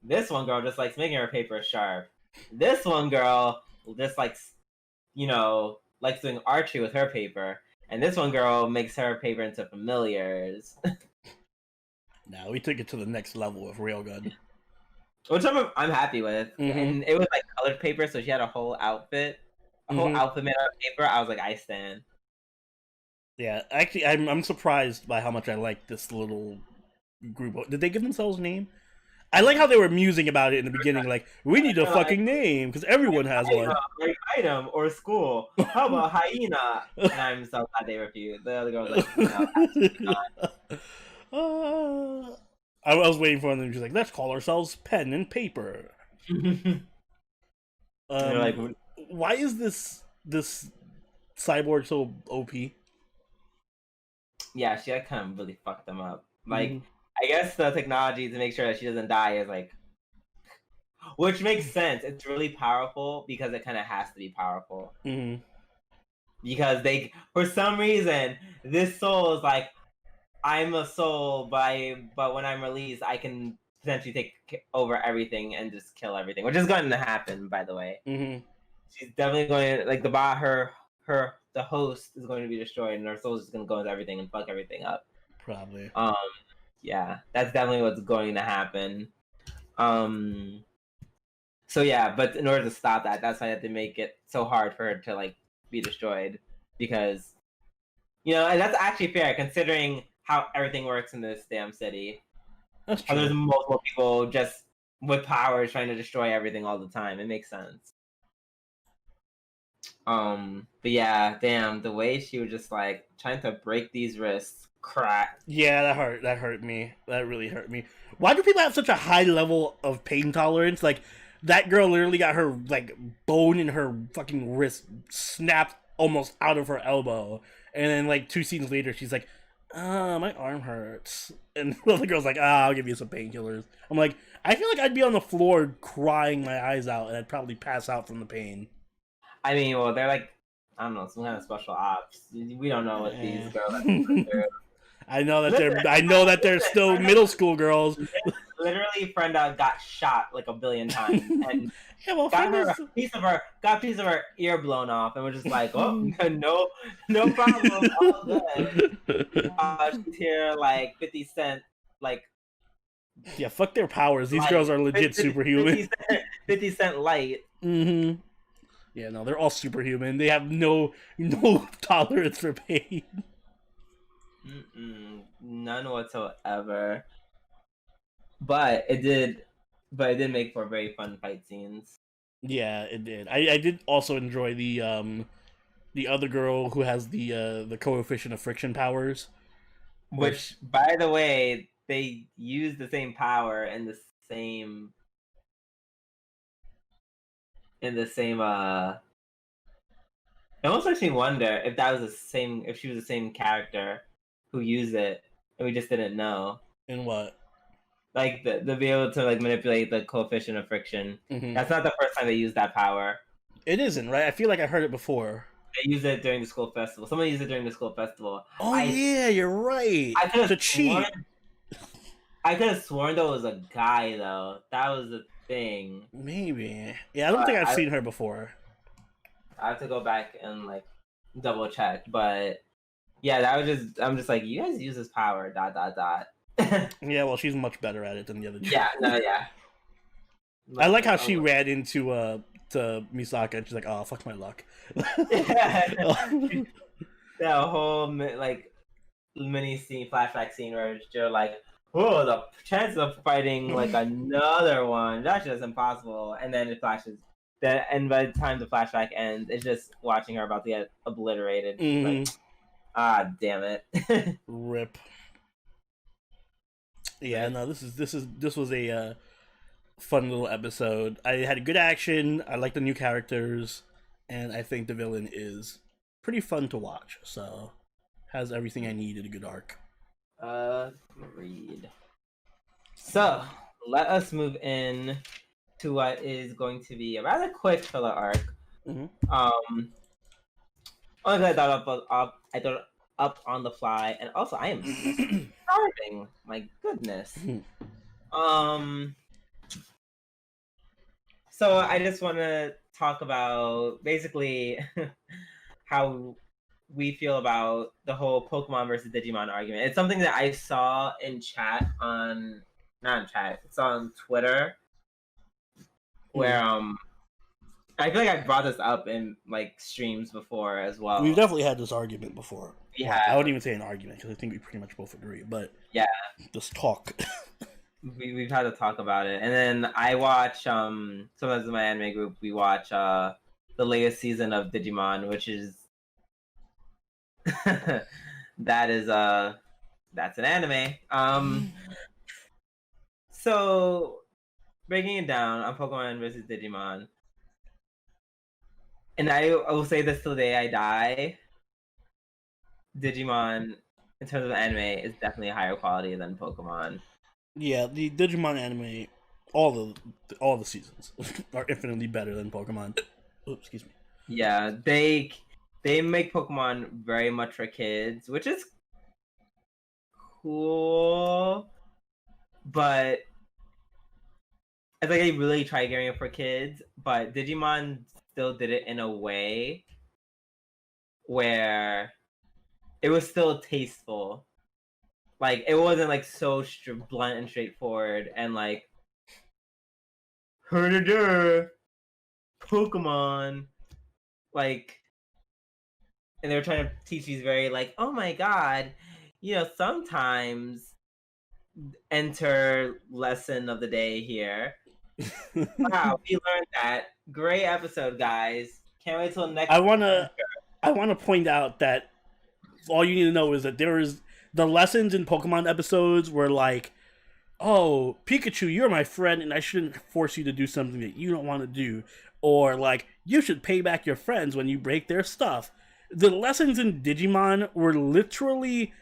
this one girl just likes making her paper sharp. This one girl just likes, likes doing archery with her paper. And this one girl makes her paper into familiars. Now we took it to the next level with Railgun. Which I'm happy with. And it was like colored paper, so she had a whole outfit. A whole outfit made out of paper. I was like, I stand. Yeah, actually, I'm surprised by how much I like this little group. Did they give themselves a name? I like how they were musing about it in the beginning, like, we need a fucking name, because everyone has one. Like item or school. How about hyena? And I'm so glad they refused. The other girl was like, no, I was waiting for them, she's like, let's call ourselves Pen and Paper. Like, why is this cyborg so OP? Yeah, she kind of really fucked them up. Like, I guess the technology to make sure that she doesn't die is like, which makes sense. It's really powerful because it kind of has to be powerful. Because for some reason, this soul is like, I'm a soul, but when I'm released, I can potentially take over everything and just kill everything, which is going to happen, by the way. She's definitely going to, like, the host is going to be destroyed, and her soul is just going to go into everything and fuck everything up. Probably. Yeah, that's definitely what's going to happen. So yeah, but in order to stop that, that's why I had to make it so hard for her to like be destroyed, because and that's actually fair considering how everything works in this damn city. That's true. There's multiple people just with powers trying to destroy everything all the time. It makes sense. But yeah, damn, the way she was just like trying to break these wrists crack. Yeah, that hurt me. That really hurt me. Why do people have such a high level of pain tolerance? Like, that girl literally got her, like, bone in her fucking wrist snapped almost out of her elbow. And then, like, 2 scenes later, she's like, my arm hurts. And the other girl's like, I'll give you some painkillers. I'm like, I feel like I'd be on the floor crying my eyes out, and I'd probably pass out from the pain. I mean, well, they're like, I don't know, some kind of special ops. We don't know what these girls are going through. I know that they're still middle school girls. Literally, Brenda got shot like a billion times, and yeah, well, got a piece of her ear blown off, and we're just like, oh, no problem, all good. She's here like 50 Cent, like. Yeah, fuck their powers. These girls are legit superhuman. 50 Cent light. Mm-hmm. Yeah, no, they're all superhuman. They have no tolerance for pain. None whatsoever. But it did make for very fun fight scenes. Yeah, it did. I did also enjoy the other girl who has the coefficient of friction powers. Which, by the way, they use the same power in the same it almost makes me wonder if she was the same character who used it and we just didn't know. In what? Like the be able to like manipulate the coefficient of friction. Mm-hmm. That's not the first time they used that power. It isn't, right? I feel like I heard it before. They used it during the school festival. Someone used it during the school festival. Oh yeah, you're right. I could have cheat. I could have sworn there was a guy though. That was the thing. Maybe. Yeah, I don't think I've seen her before. I have to go back and like double check, but yeah, I'm just like, you guys use this power. ... Yeah, well, she's much better at it than the other two. Yeah, no, yeah. I like how she ran into to Misaka and she's like, "Oh, fuck my luck." That whole like mini scene, flashback scene where you're like, "Oh, the chance of fighting like another one, that's just impossible." And then it flashes. And by the time the flashback ends, it's just watching her about to get obliterated. Mm-hmm. Like, damn it. Rip. Yeah, no, this was a fun little episode. I had good action. I like the new characters, and I think the villain is pretty fun to watch. So, has everything I need in a good arc. Read. So, let us move in to what is going to be a rather quick filler arc. Mm-hmm. Only because I thought up on the fly, and also I am starving. My goodness. So I just want to talk about basically how we feel about the whole Pokemon versus Digimon argument. It's something that I saw in chat not in chat. It's on Twitter, where I feel like I brought this up in like streams before as well. We've definitely had this argument before. Yeah, I wouldn't even say an argument because I think we pretty much both agree. But yeah, this talk. We've had to talk about it, and then I watch sometimes in my anime group we watch the latest season of Digimon, which is that's an anime. So breaking it down on Pokemon versus Digimon, and I will say this till the day I die, Digimon in terms of anime is definitely a higher quality than Pokemon. Yeah, the Digimon anime, all the seasons are infinitely better than Pokemon. Oops, excuse me. Yeah, they make Pokemon very much for kids, which is cool, but it's like they really try getting it for kids, but Digimon still did it in a way where it was still tasteful. Like, it wasn't like so blunt and straightforward and like Pokemon, like, and they were trying to teach these very like, oh my god, sometimes enter lesson of the day here. Wow, we learned that. Great episode, guys. Can't wait till next. I wanna point out that all you need to know is that the lessons in Pokemon episodes were like, oh, Pikachu, you're my friend, and I shouldn't force you to do something that you don't want to do. Or, like, you should pay back your friends when you break their stuff. The lessons in Digimon were literally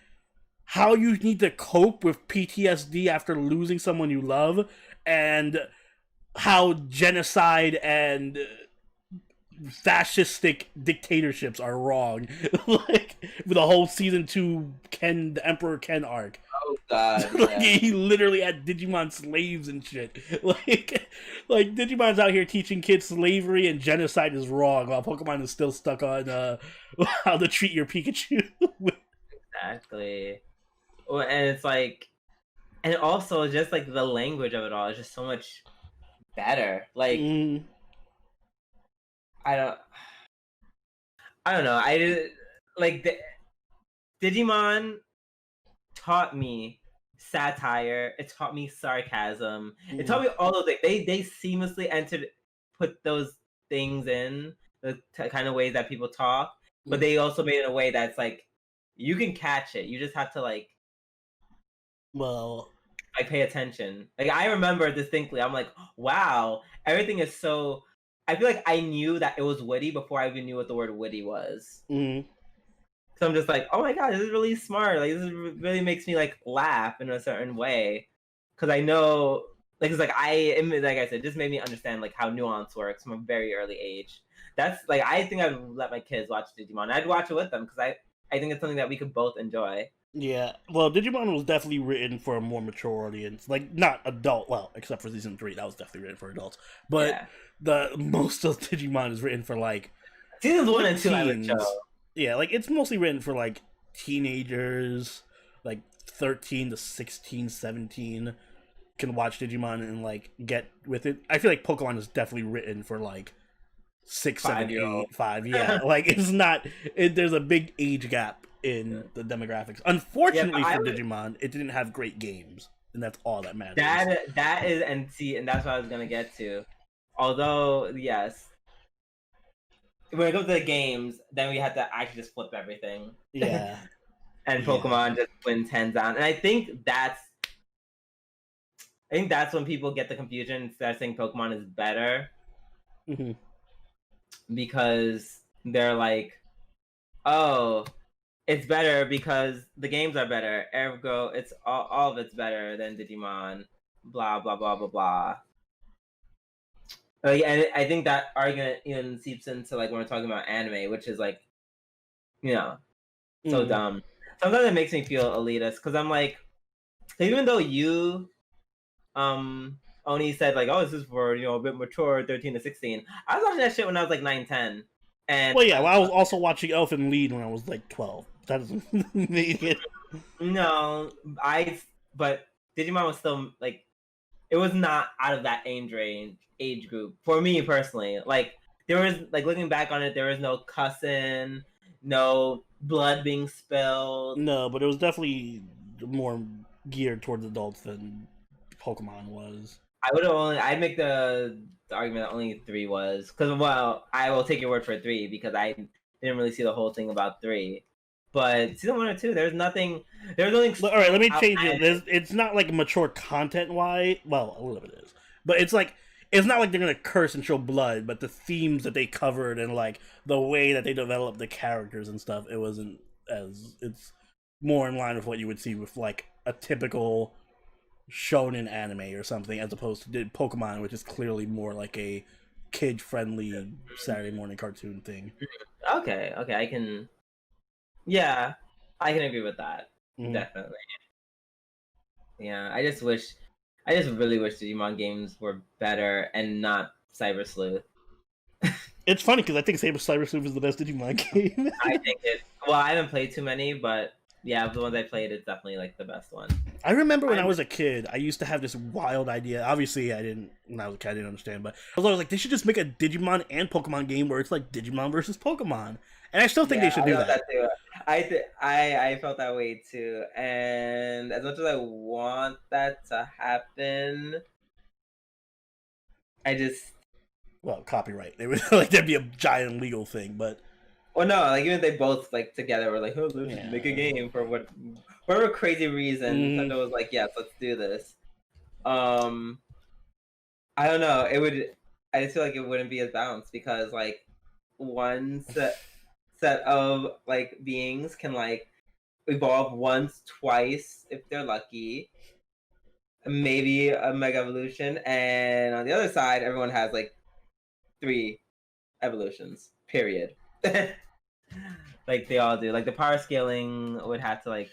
how you need to cope with PTSD after losing someone you love, and how genocide and fascistic dictatorships are wrong. Like, with the whole season 2 the Emperor Ken arc. Oh god, like, he literally had Digimon slaves and shit. Like Digimon's out here teaching kids slavery and genocide is wrong, while Pokemon is still stuck on how to treat your Pikachu. Exactly. Well, and it's like, and also just like the language of it all is just so much better. Like, I don't know. Digimon taught me satire. It taught me sarcasm. It taught me all those things. They seamlessly put those things in the kind of ways that people talk, but they also made it in a way that's like you can catch it. You just have to like pay attention. Like, I remember distinctly, I'm like, wow, everything is so. I feel like I knew that it was witty before I even knew what the word witty was. So I'm just like, oh my god, this is really smart. Like, really makes me like laugh in a certain way, because I know, like, it's like like I said, it just made me understand like how nuance works from a very early age. That's like, I think I'd let my kids watch Digimon. I'd watch it with them because I think it's something that we could both enjoy. Yeah, well, Digimon was definitely written for a more mature audience, like not adult. Well, except for season 3, that was definitely written for adults. But the most of Digimon is written for like seasons 1 and 2. I would show. Yeah, like it's mostly written for like teenagers, like 13 to 16, 17 can watch Digimon and like get with it. I feel like Pokemon is definitely written for like 6, 7, 8, 5. Yeah, like it's not. There's a big age gap in the demographics. Unfortunately for Digimon, it didn't have great games, and that's all that matters. That is, and that's what I was gonna get to. Although, yes, when it comes to the games, then we have to actually just flip everything. Yeah. And Pokemon just wins hands down. And I think that's when people get the confusion and start saying Pokemon is better. Because they're like, oh, it's better because the games are better. Ergo, it's all of it's better than Digimon. Blah blah blah blah blah. And I think that argument even seeps into like when we're talking about anime, which is like, so dumb. Sometimes it makes me feel elitist because I'm like, even though you, only said like, oh, this is for a bit mature, 13 to 16. I was watching that shit when I was like 9, 10. And well, yeah, I was also watching Elfen Lied when I was like 12. That doesn't mean it. No, but Digimon was still like, it was not out of that age group for me personally. Like, there was, like, looking back on it, there was no cussing, no blood being spilled. No, but it was definitely more geared towards adults than Pokemon was. I'd make the argument that only 3 was, because, well, I will take your word for 3 because I didn't really see the whole thing about 3. But season 1 or 2, there's nothing. All right, let me change it. It's not like mature content-wise. Well, a little bit is, but it's like, it's not like they're gonna curse and show blood, but the themes that they covered and like the way that they developed the characters and stuff, it wasn't as. It's more in line with what you would see with like a typical shonen anime or something, as opposed to Pokemon, which is clearly more like a kid-friendly Saturday morning cartoon thing. Okay, I can. Yeah, I can agree with that. Definitely. Yeah, I just really wish Digimon games were better and not Cyber Sleuth. It's funny because I think Cyber Sleuth is the best Digimon game. I think well, I haven't played too many, but yeah, the ones I played, it's definitely like the best one. I remember when I was a kid, I used to have this wild idea. Obviously, when I was a kid, I didn't understand, but I was like, they should just make a Digimon and Pokemon game where it's like Digimon versus Pokemon. And I still think they should do that. Too. I felt that way too. And as much as I want that to happen, I just... Well, copyright. It was like, that'd be a giant legal thing, but... Well, no, like even if they both like together were like, oh, let's just make a game for whatever crazy reason. Nintendo was like, yes, let's do this. I don't know. I just feel like it wouldn't be as balanced because like one set of like beings can like evolve once, twice if they're lucky, maybe a mega evolution, and on the other side, everyone has like 3 evolutions. Period. Like they all do. Like the power scaling would have to like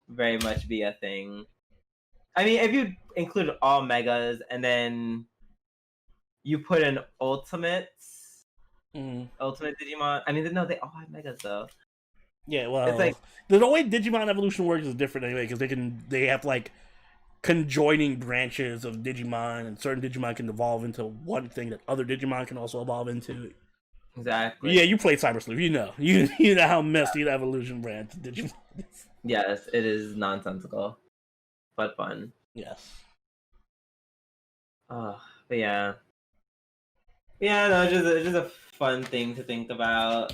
very much be a thing. I mean, if you include all megas and then you put in ultimates, ultimate Digimon. I mean, no, they all have megas though. Yeah, well, it's like the way Digimon evolution works is different anyway because they have like conjoining branches of Digimon, and certain Digimon can evolve into one thing that other Digimon can also evolve into. Exactly. Yeah, you played Cyber Sleuth. You know how messy the evolution branch Digimon is. Yes, it is nonsensical, but fun. Yes. Oh, but yeah. Yeah, no, it's just a fun thing to think about.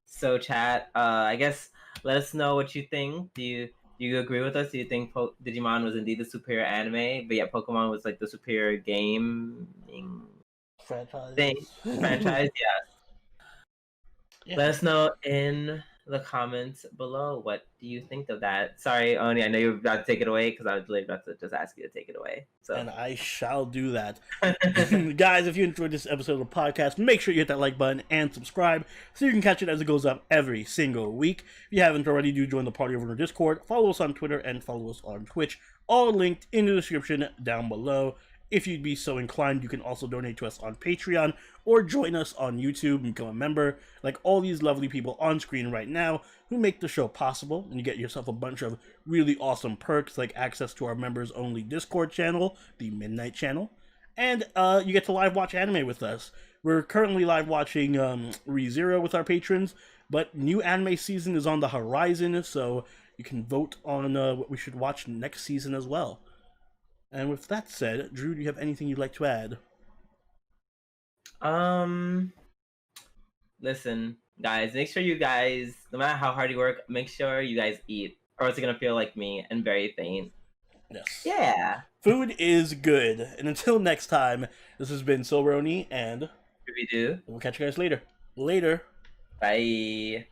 So chat, I guess let us know what you think. Do you agree with us? Do you think Digimon was indeed the superior anime, but yet Pokemon was like the superior gaming franchise? Yes. Yeah. Let us know in the comments below. What do you think of that? Sorry, Oni, I know you're about to take it away because I was literally about to just ask you to take it away. So. And I shall do that. Guys, if you enjoyed this episode of the podcast, make sure you hit that like button and subscribe so you can catch it as it goes up every single week. If you haven't already, do join the party over in our Discord. Follow us on Twitter and follow us on Twitch. All linked in the description down below. If you'd be so inclined, you can also donate to us on Patreon or join us on YouTube and become a member, like all these lovely people on screen right now who make the show possible. And you get yourself a bunch of really awesome perks like access to our members-only Discord channel, the Midnight Channel, and you get to live watch anime with us. We're currently live watching ReZero with our patrons, but new anime season is on the horizon, so you can vote on what we should watch next season as well. And with that said, Drew, do you have anything you'd like to add? Listen, guys, make sure you guys, no matter how hard you work, make sure you guys eat, or else you're gonna feel like me and very faint. Yes. Yeah. Food is good. And until next time, this has been Silveroni and Ruby-Doo. We'll catch you guys later. Later. Bye.